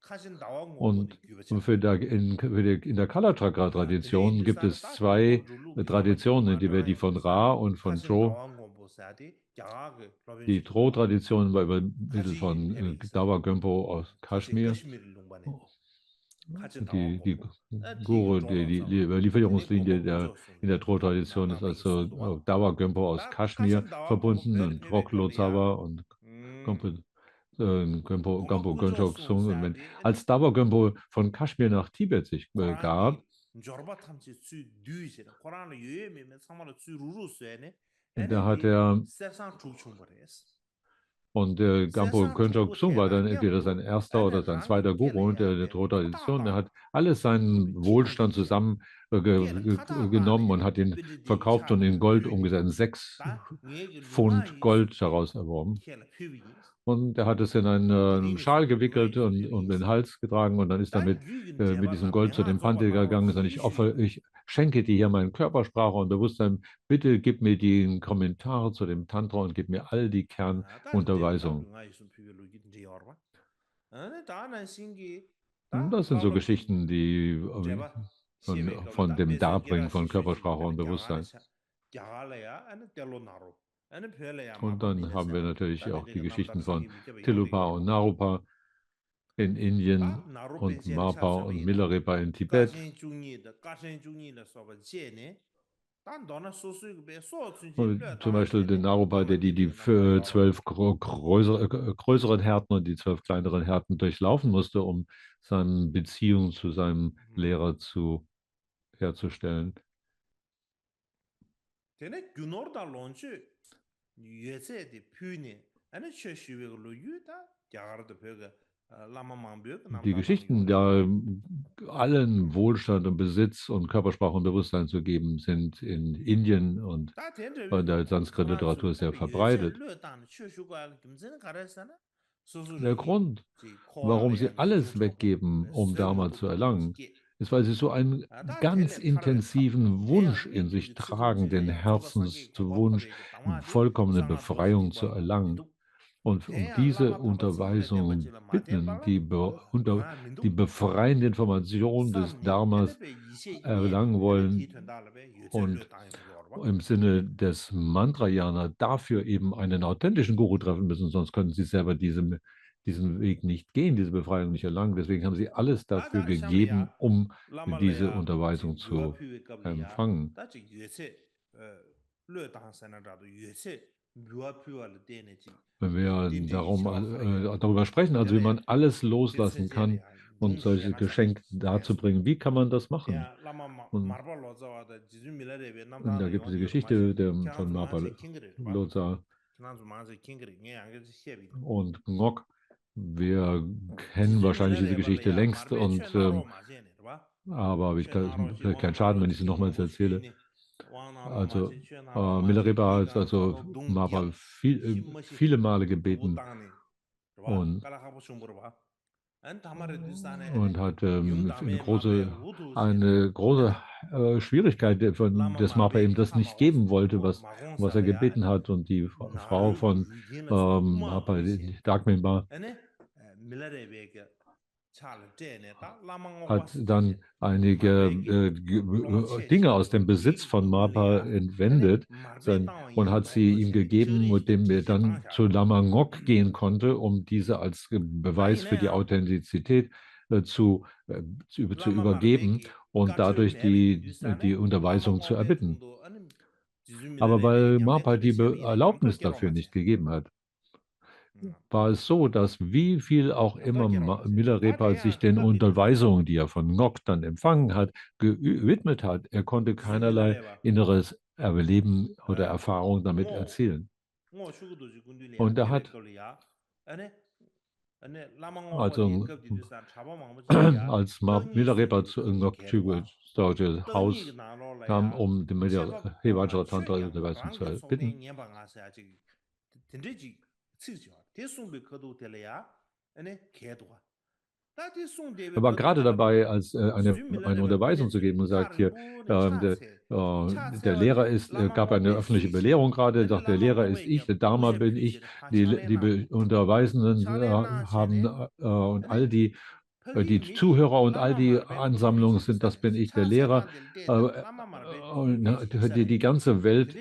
가진 나왕 Und 공부디 규버차. in der Kala 근데 Chakra-Tradition gibt 디사는 es 다 zwei 둥고르 룰루 야바디 Traditionen, die von 마드라이스사 Ra und von 가진 Cho. 나왕 공부 세야디. 야가 Die 로빈시도 Tro-Tradition war über Mittel 가지 von 페비스. Dawa Gönpo aus 가지 Kaschmir. 카시미르 룽바네. 가진 나왕 Die 공부. Guru, 디기 die 졸라서. 근데 Überlieferungslinie 공부 군조스. in der Tro-Tradition ist 나나베기 also 수도바. Dawa Gönpo aus 다 Kaschmir 가진 나왕 공부 verbunden 별 und 페베 Trok Lotsawa 졸이야. und 음. Gönpo, Gampo 공부 Gönchok 군조스 Sung. Und 세야디. als Dawa Gönpo von Kaschmir nach Tibet sich 고란기 begab, jorba 탐지 수 뒤지라 고란의 유예매면 상마로 수 루루스에네 da hat 에네디 er 세상 죽충버레스 Und Gampo 세상 Könchok 죽고 Sung war dann entweder 대단냐고 sein erster oder 에네 sein 랑기 zweiter Guru unter der 켈레야데 Tradition. Er 타다 hat alles seinen Wohlstand 기본이지 zusammen 켈 genommen und 타다가네 hat ihn 비디 verkauft und in 차르 Gold 퓨니 umgesetzt, 6 다 녜기 Pfund 룽아이 Gold 수지 daraus erworben. 켈 퓨비니스 Und er hat es in einen 디니스 Schal gewickelt 룽아이 und den 퓨비니스 Hals getragen und dann ist er 다 mit, 규긴 mit diesem 제발라 Gold zu 뱅아 dem 조바 Pandit gegangen 나와 und gesagt, 이슈 ich schenke dir hier meine Körpersprache und Bewusstsein. Bitte gib mir die Kommentare zu dem Tantra und gib mir all die 다 데르다 Kernunterweisungen. 룽아이 수 퓨비로기 제어바 다는 신기 Und 다 das sind so 라로 주 Geschichten, die 제바 시베 von 갑다 dem 베세 Darbringen von 게라시 쉐지 Körpersprache und 아니 갸가네 Bewusstsein. 샤 갸갈래야 아니 텔로나로 아니 펠레야 Und dann haben wir 마바미네사 natürlich 다데 auch die 데가 남다르 Geschichten von 상기 미케베 Tilupa 요리게로 und Narupa in 다 Indien 나로 und 벤세르 Mapa und 샤샤베이다 Milarepa in Tibet. 가신 중이다 소바 제네 단 너나 소수이 베 소춘지 Und 뢰 zum Beispiel den 다나데네 Narupa, der die 도마디디 남다 12 größeren Härten und die 12 kleineren Härten durchlaufen musste, um seine Beziehung zu seinem Lehrer herzustellen. 되네 균어다 론치 유에세디 퓨니 아니 쉐슈베로 유다 야가르도 베가 라마망베 Die Geschichten, da allen Wohlstand und Besitz und Körpersprache und Bewusstsein zu geben, sind in Indien und in der Sanskrit-Literatur sehr verbreitet. Der Grund, warum sie alles weggeben, um Dharma zu erlangen, ist, weil sie so einen ganz intensiven Wunsch in sich tragen, den Herzenswunsch, vollkommene Befreiung zu erlangen. Und um diese Unterweisung bitten, die befreiende Information des Dharmas erlangen wollen und im Sinne des Mantrayana dafür eben einen authentischen Guru treffen müssen, sonst können sie selber diesen Weg nicht gehen, diese Befreiung nicht erlangen. Deswegen haben sie alles dafür gegeben, um diese Unterweisung zu empfangen. Wenn wir darüber sprechen, also wie man alles loslassen kann und solches Geschenk darzubringen, wie kann man das machen? Und da gibt es die Geschichte von Mapa Loza und Ngok. Wir kennen wahrscheinlich diese Geschichte längst, aber ich kann keinen Schaden, wenn ich sie nochmals erzähle. Also Milarepa hat also Mapa viele Male gebeten und hat eine große Schwierigkeit, dass Mapa ihm das nicht geben wollte, was er gebeten hat. Und die Frau von Mapa, Dagminba, hat dann einige Dinge aus dem Besitz von Mapa entwendet und hat sie ihm gegeben, mit dem er dann zu Lama Ngok gehen konnte, um diese als Beweis für die Authentizität zu übergeben und dadurch die Unterweisung zu erbitten. Aber weil Mapa die Erlaubnis dafür nicht gegeben hat, war es so, dass wie viel auch immer Milarepa sich den Unterweisungen, die er von Ngok dann empfangen hat, gewidmet hat, er konnte keinerlei inneres Erleben oder Erfahrung damit erzielen. Und er hat Also als Milarepa zu Ngok Chügwe Haus kam, um die Hewanscher Tantra Überweisung zu erbitten. Er war gerade dabei, als eine Unterweisung zu geben und sagt hier, der Lehrer gab eine öffentliche Belehrung gerade, sagt, der Lehrer ist ich, der Dharma bin ich, die Unterweisenden haben und all die Zuhörer und all die Ansammlungen sind, das bin ich, der Lehrer. Die ganze Welt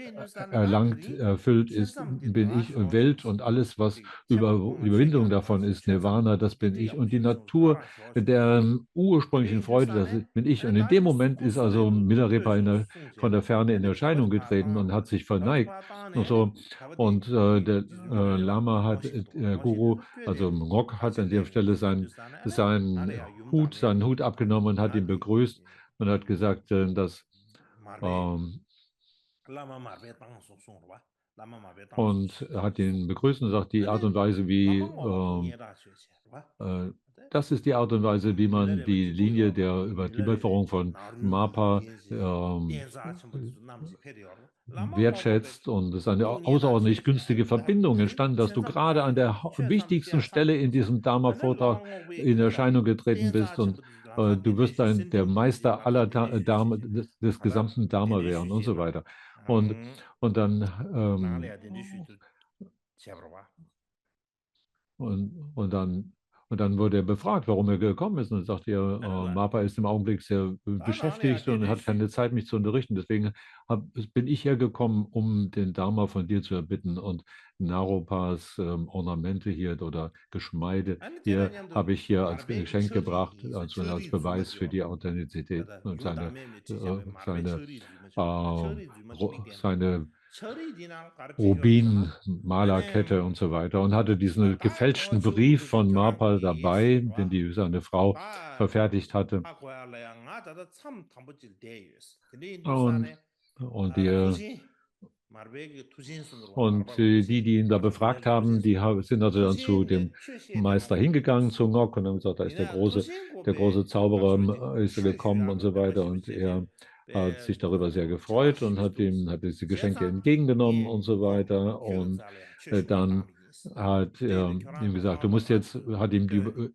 erlangt, erfüllt ist, bin ich und Welt und alles, was Überwindung davon ist, Nirvana, das bin ich. Und die Natur der ursprünglichen Freude, das bin ich. Und in dem Moment ist also Milarepa von der Ferne in Erscheinung getreten und hat sich verneigt und so. Und der Lama hat, Guru, also Ngok hat an der Stelle seinen Hut abgenommen und hat ihn begrüßt und hat gesagt, dass ähm, und hat ihn begrüßt und sagt, die Art und Weise, das ist die Art und Weise, wie man die Linie der Überlieferung von Mapa wertschätzt. Und es ist eine außerordentlich günstige Verbindung entstanden, dass du gerade an der wichtigsten Stelle in diesem Dharma-Vortrag in Erscheinung getreten bist und du wirst der Meister aller Dharma, des gesamten Dharma werden und so weiter. Und dann und dann wurde er befragt, warum er gekommen ist. Und dann sagte er, Mapa ist im Augenblick sehr beschäftigt und hat keine Zeit, mich zu unterrichten. Deswegen bin ich hergekommen, um den Dharma von dir zu erbitten. Und Naropas Ornamente hier oder Geschmeide hier habe ich hier als Geschenk gebracht, also als Beweis für die Authentizität und seine Rubin-Malerkette und so weiter und hatte diesen gefälschten Brief von Mapa dabei, den seine Frau verfertigt hatte. Und, und die ihn da befragt haben, sind also dann zu dem Meister hingegangen, zu Ngok, und haben gesagt, da ist der große Zauberer ist gekommen und so weiter. Und er hat sich darüber sehr gefreut und hat diese Geschenke entgegengenommen und so weiter. Und dann hat er ihm gesagt, hat ihm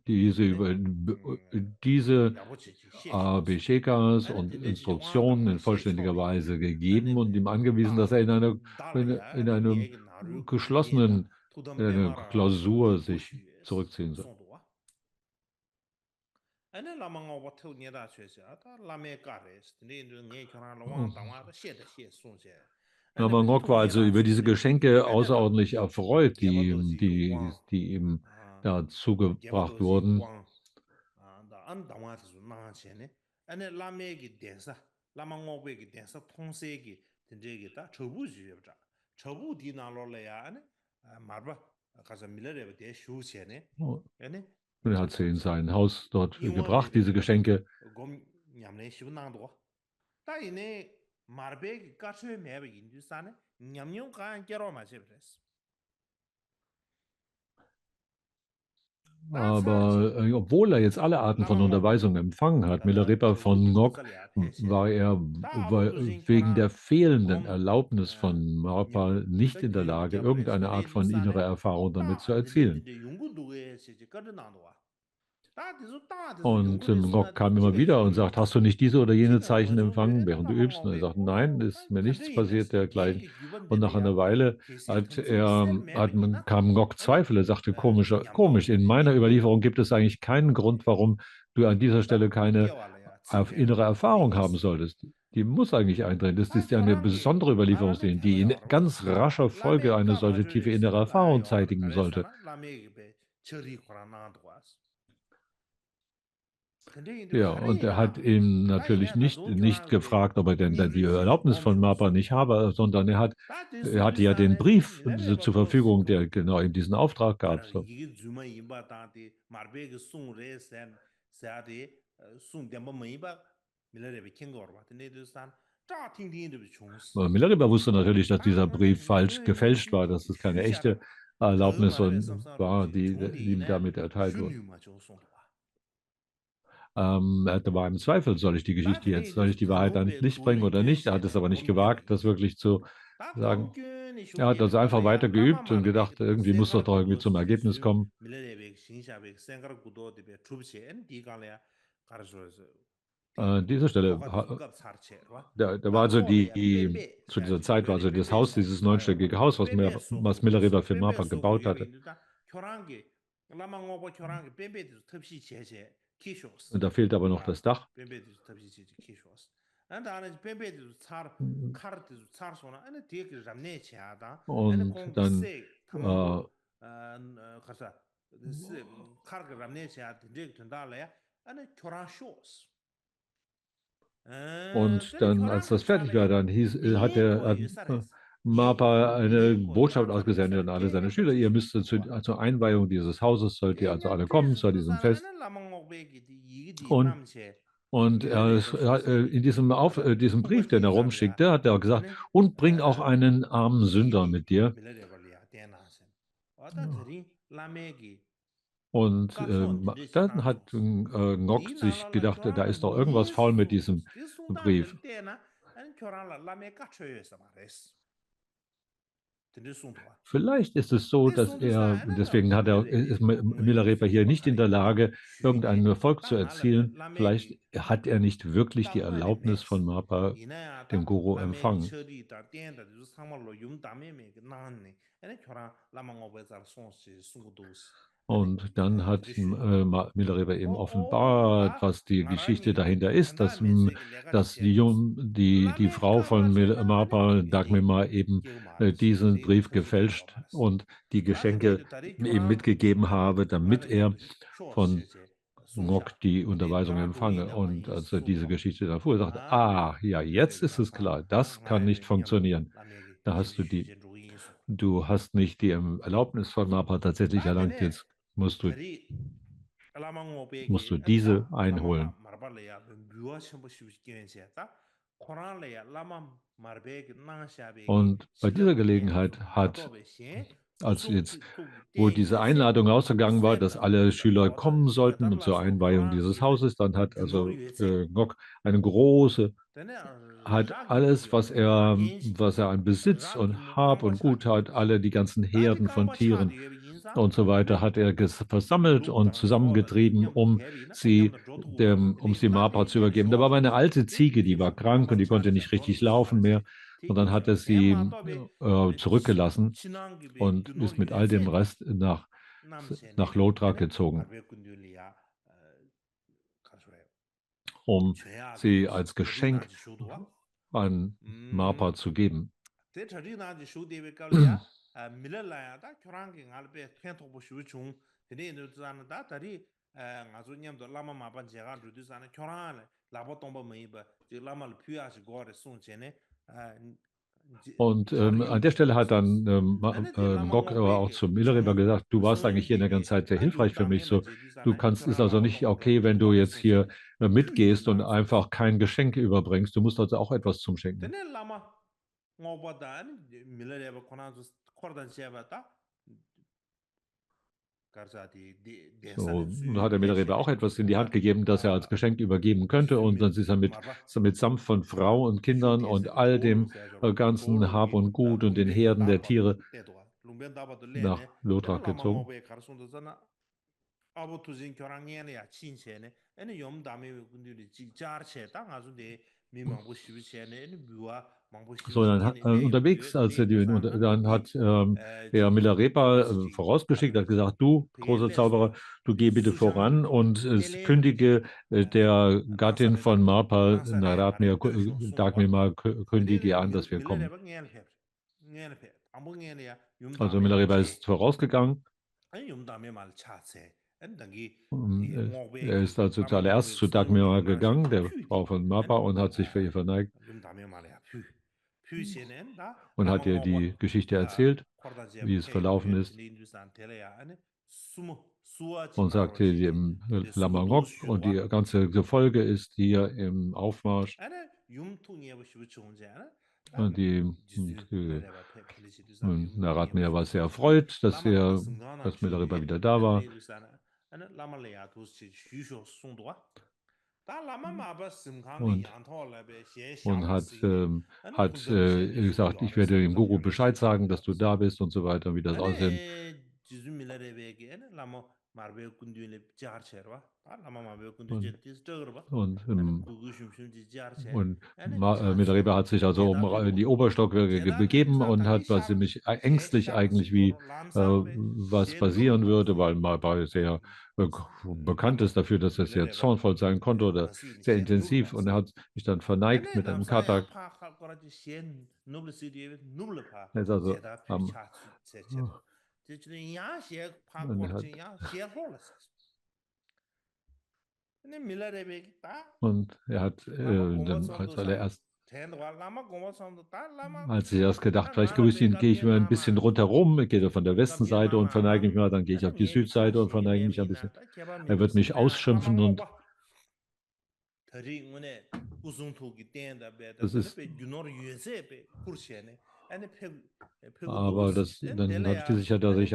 diese Abhishekas und Instruktionen in vollständiger Weise gegeben und ihm angewiesen, dass er in einem geschlossenen, in einer Klausur sich zurückziehen soll. Aber Ngok war also über diese Geschenke außerordentlich erfreut, die ihm da zugebracht wurden. Und er hat sie in sein Haus dort gebracht, diese Geschenke. Aber obwohl er jetzt alle Arten von Unterweisung empfangen hat, Milarepa von Ngok, war er wegen der fehlenden Erlaubnis von Mapa nicht in der Lage, irgendeine Art von innerer Erfahrung damit zu erzielen. Und Ngok kam immer wieder und sagt, hast du nicht diese oder jene Zeichen empfangen, während du übst? Und er sagt, nein, ist mir nichts passiert dergleichen. Und nach einer Weile kam Ngok Zweifel. Er sagte, komisch, in meiner Überlieferung gibt es eigentlich keinen Grund, warum du an dieser Stelle keine innere Erfahrung haben solltest. Die muss eigentlich eintreten. Das ist ja eine besondere Überlieferungslinie, die in ganz rascher Folge eine solche tiefe innere Erfahrung zeitigen sollte. Ja, und er hat ihn natürlich nicht gefragt, ob er denn die Erlaubnis von Mapa nicht habe, sondern er hatte ja den Brief zur Verfügung, der genau ihm diesen Auftrag gab. So. Milarepa wusste natürlich, dass dieser Brief gefälscht war, dass es keine echte Erlaubnis und war, die ihm damit erteilt wurde. Da war im Zweifel, soll ich die Wahrheit ans Licht bringen oder nicht? Er hat es aber nicht gewagt, das wirklich zu sagen. Er hat also einfach weiter geübt und gedacht, irgendwie muss doch irgendwie zum Ergebnis kommen. An dieser Stelle, da war also zu dieser Zeit war also das Haus, dieses neunstöckige Haus, was Milarepa für MAPA gebaut hatte. Und da fehlt aber noch das Dach. Und dann als das fertig war, dann hat MAPA eine Botschaft ausgesendet an alle seine Schüler. Ihr müsst zur Einweihung dieses Hauses, sollt ihr also alle kommen zu diesem Fest. Und in diesem Brief, den er rumschickte, hat er gesagt, und bring auch einen armen Sünder mit dir. Und dann hat Ngok sich gedacht, da ist doch irgendwas faul mit diesem Brief. Vielleicht ist es so, dass deswegen ist Milarepa hier nicht in der Lage, irgendeinen Erfolg zu erzielen. Vielleicht hat er nicht wirklich die Erlaubnis von MAPA, dem Guru, empfangen. Und dann hat Milarepa eben offenbart, was die Geschichte dahinter ist, dass die Frau von MAPA, Dagmema, eben diesen Brief gefälscht und die Geschenke ihm mitgegeben habe, damit er von Ngok die Unterweisung empfange. Und als er diese Geschichte erfuhr, sagte, ja, jetzt ist es klar, das kann nicht funktionieren. Du hast nicht die Erlaubnis von MAPA tatsächlich erlangt, jetzt musst du diese einholen. Und bei dieser Gelegenheit wo diese Einladung ausgegangen war, dass alle Schüler kommen sollten und zur Einweihung dieses Hauses, dann hat also Ngok hat alles, was er an Besitz und Hab und Gut hat, die ganzen Herden von Tieren und so weiter, hat er versammelt und zusammengetrieben, um sie MAPA zu übergeben. Da war aber eine alte Ziege, die war krank und die konnte nicht richtig laufen mehr. Und dann hat er sie zurückgelassen und ist mit all dem Rest nach Lodra gezogen, um sie als Geschenk an MAPA zu geben. Und an der Stelle hat dann Ngok aber auch zu Milarepa gesagt, du warst eigentlich hier in der ganzen Zeit sehr hilfreich für mich. So, ist also nicht okay, wenn du jetzt hier mitgehst und einfach kein Geschenk überbringst. Du musst also auch etwas zum Schenken. So, da hat er Milarepa auch etwas in die Hand gegeben, das er als Geschenk übergeben könnte. Und dann ist er mitsamt von Frau und Kindern und all dem ganzen Hab und Gut und den Herden der Tiere nach Lodra gezogen. So, dann unterwegs, dann hat der Milarepa vorausgeschickt, hat gesagt, du, großer Zauberer, du geh bitte voran und kündige der Gattin von MAPA, Dagmema, kündige an, dass wir kommen. Also Milarepa ist vorausgegangen. Er ist also zuallererst zu Dagmema gegangen, der Frau von MAPA, und hat sich für ihr verneigt und hat ihr die Geschichte erzählt, wie es verlaufen ist, und sagte dem Lama Ngok, und die ganze Gefolge ist hier im Aufmarsch. Und er hat mir was sehr erfreut, dass mir darüber wieder da war. Und hat gesagt, ich werde dem Guru Bescheid sagen, dass du da bist und so weiter, wie das aussehen. Und Mitareba hat sich also in die Oberstockwerke begeben und war ziemlich ängstlich eigentlich, was passieren würde, weil Marba sehr bekannt ist dafür, dass er sehr zornvoll sein konnte oder sehr intensiv. Und er hat sich dann verneigt mit einem Katak. Er ist also und er hat dann als ich erst gedacht, vielleicht gehe ich mal ein bisschen rundherum, ich gehe von der Westenseite und verneige mich mal, dann gehe ich auf die Südseite und verneige mich ein bisschen. Er wird mich ausschimpfen und das ist, aber dann hatte ich die Sicherheit, dass ich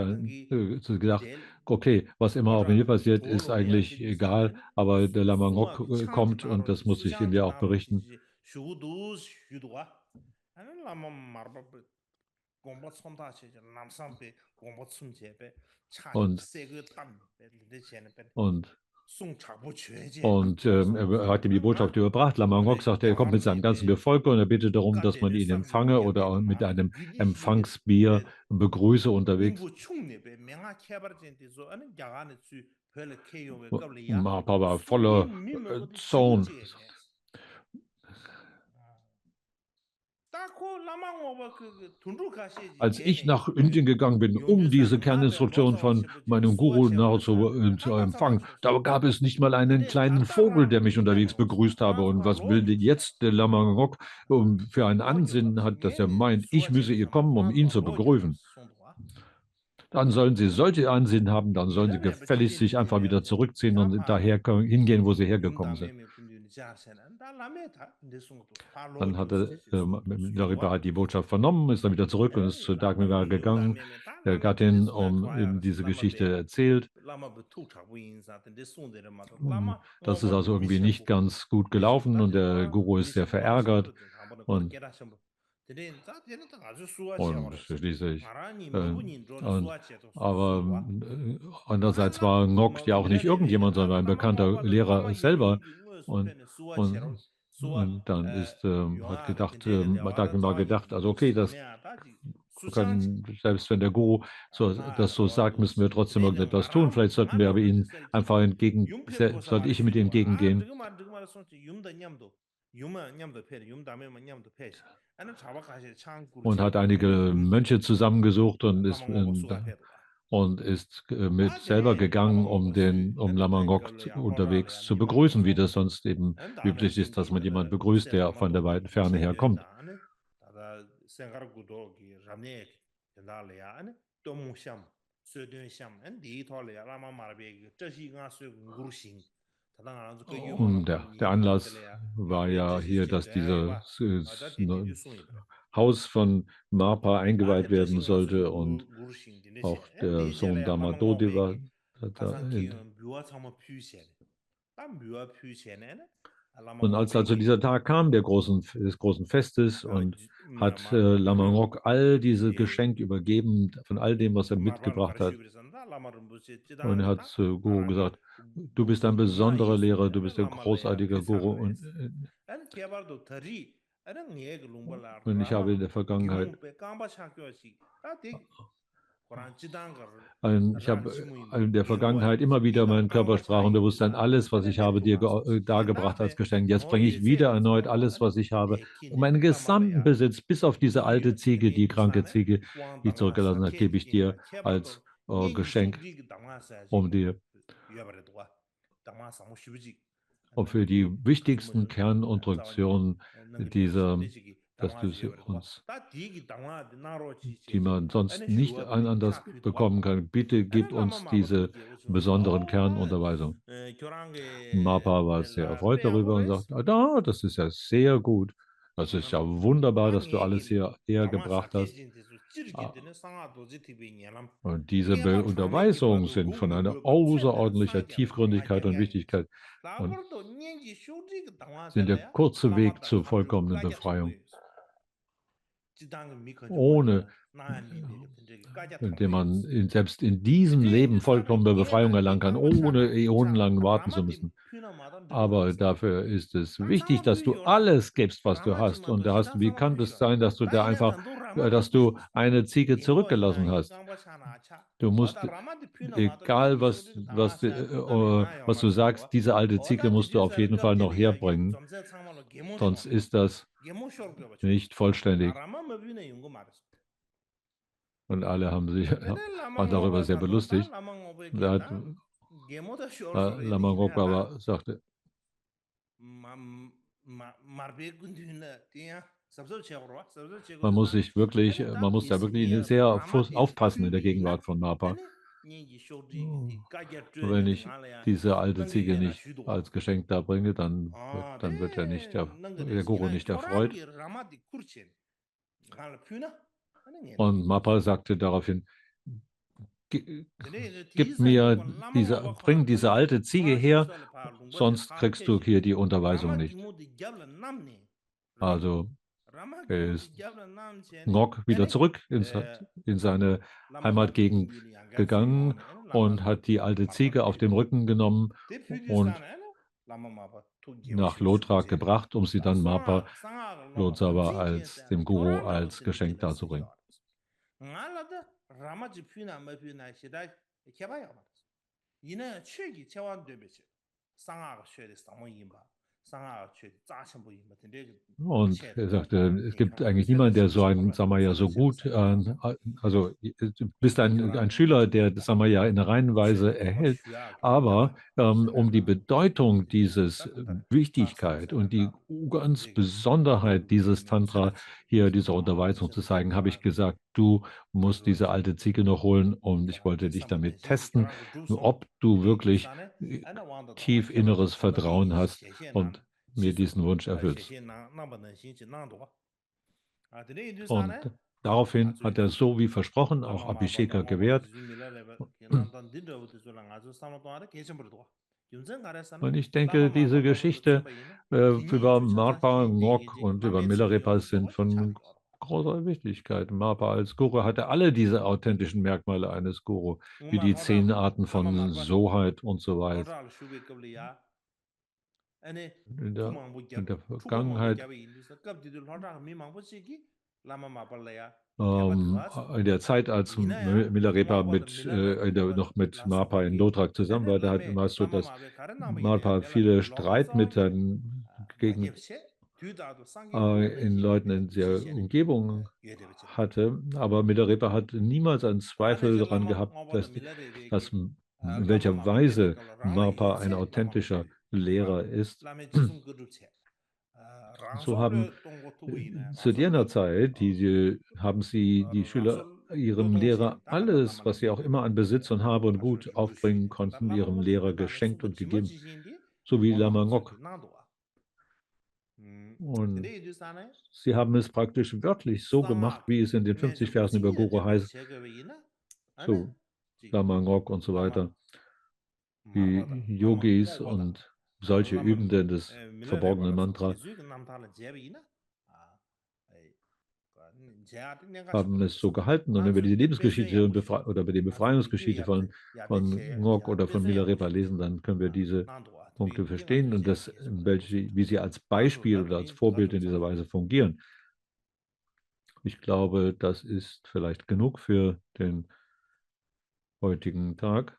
gedacht, okay, was immer auch mit mir passiert, ist eigentlich egal, aber der Lama Ngok kommt und das muss ich ihm ja auch berichten. Er hat ihm die Botschaft überbracht. Lama Ngok sagte, er kommt mit seinem ganzen Gefolge und er bittet darum, dass man ihn empfange oder mit einem Empfangsbier begrüße unterwegs. Marpa war voller Zorn. Als ich nach Indien gegangen bin, um diese Kerninstruktion von meinem Guru zu empfangen, da gab es nicht mal einen kleinen Vogel, der mich unterwegs begrüßt habe. Und was will denn jetzt der Lama Ngok für ein Ansinnen hat, dass er meint, ich müsse hier kommen, um ihn zu begrüßen? Dann sollen sie solche Ansinnen haben, dann sollen sie gefälligst sich einfach wieder zurückziehen und daher hingehen, wo sie hergekommen sind. Dann darüber hat die Botschaft vernommen, ist dann wieder zurück und ist zu Dagmar gegangen, der Gattin, um ihm diese Geschichte erzählt. Das ist also irgendwie nicht ganz gut gelaufen und der Guru ist sehr verärgert und schließlich. Aber andererseits war Ngok ja auch nicht irgendjemand, sondern ein bekannter Lehrer selber. Und dann hat Dagmar gedacht, also okay, selbst wenn der Guru das so sagt, müssen wir trotzdem irgendetwas tun. Vielleicht sollten wir aber ihnen einfach sollte ich mit ihnen entgegengehen. Und hat einige Mönche zusammengesucht und ist selber gegangen, um Lama Ngok unterwegs zu begrüßen, wie das sonst eben üblich ist, dass man jemanden begrüßt, der von der weiten Ferne her kommt. Und der Anlass war ja hier, dass dieses Haus von Marpa eingeweiht werden sollte und auch der Sohn Damadodi war da. Und als also dieser Tag kam, des großen Festes, und hat Lama Ngok all diese Geschenke übergeben, von all dem, was er mitgebracht hat. Und er hat zu Guru gesagt, du bist ein besonderer Lehrer, du bist ein großartiger Guru. Und ich habe in der Vergangenheit immer wieder mein Körpersprachenbewusstsein, alles, was ich habe, dir dargebracht als Geschenk. Jetzt bringe ich wieder erneut alles, was ich habe, und meinen gesamten Besitz, bis auf diese alte Ziege, die kranke Ziege, die ich zurückgelassen habe, gebe ich dir als Geschenk, um für die wichtigsten Kerninstruktionen dass du sie uns, die man sonst nicht anders bekommen kann, bitte gib uns diese besonderen Kernunterweisungen. Marpa war sehr erfreut darüber und sagt, das ist ja sehr gut. Das ist ja wunderbar, dass du alles hierher gebracht hast. Und diese Unterweisungen sind von einer außerordentlicher Tiefgründigkeit und Wichtigkeit und sind der kurze Weg zur vollkommenen Befreiung, ohne den man selbst in diesem Leben vollkommene Befreiung erlangen kann, ohne äonenlang warten zu müssen. Aber dafür ist es wichtig, dass du alles gibst, was du hast. Und wie kann es sein, dass du dass du eine Ziege zurückgelassen hast? Du musst, egal was du sagst, diese alte Ziege musst du auf jeden Fall noch herbringen, sonst ist das nicht vollständig. Und alle waren darüber sehr belustigt. Da hat Lama Ngokwa sagte, man muss da wirklich sehr aufpassen in der Gegenwart von Marpa. Wenn ich diese alte Ziege nicht als Geschenk da bringe, dann wird der Guru nicht erfreut. Und Marpa sagte daraufhin, bring diese alte Ziege her, sonst kriegst du hier die Unterweisung nicht. Also ist Ngok wieder zurück in seine Heimatgegend gegangen und hat die alte Ziege auf den Rücken genommen und nach Lodrak gebracht, um sie dann Marpa Lodsawa dem Guru als Geschenk darzubringen. Und er sagte, es gibt eigentlich niemanden, der so ein Samaya so gut, also du bist ein Schüler, der das Samaya in einer reinen Weise erhält, aber um die Bedeutung dieses Wichtigkeit und die ganz Besonderheit dieses Tantra hier, dieser Unterweisung zu zeigen, habe ich gesagt, du musst diese alte Ziege noch holen und ich wollte dich damit testen, ob du wirklich tief inneres Vertrauen hast und mir diesen Wunsch erfüllst. Und daraufhin hat er so wie versprochen auch Abhisheka gewährt. Und ich denke, diese Geschichte über Marpa, Ngok und über Milarepa sind von großer Wichtigkeit. Marpa als Guru hatte alle diese authentischen Merkmale eines Guru, wie die 10 Arten von Soheit und so weiter. In der Vergangenheit, in der Zeit, als Milarepa noch mit Marpa in Lodrak zusammen war, hast du, dass Marpa viele Streit mit den in Leuten in der Umgebung hatte, aber Milarepa hat niemals einen Zweifel daran gehabt, dass in welcher Weise Marpa ein authentischer Lehrer ist. So haben zu jener Zeit haben die Schüler ihrem Lehrer alles, was sie auch immer an Besitz und Habe und Gut aufbringen konnten, ihrem Lehrer geschenkt und gegeben, so wie Lama Ngok. Und sie haben es praktisch wörtlich so gemacht, wie es in den 50 Versen über Guru heißt, so Lama Ngok und so weiter, wie Yogis und solche Übende des verborgenen Mantra haben es so gehalten. Und wenn wir diese Lebensgeschichte oder über die Befreiungsgeschichte von Ngok oder von Milarepa lesen, dann können wir diese Punkte verstehen und wie sie als Beispiel oder als Vorbild in dieser Weise fungieren. Ich glaube, das ist vielleicht genug für den heutigen Tag.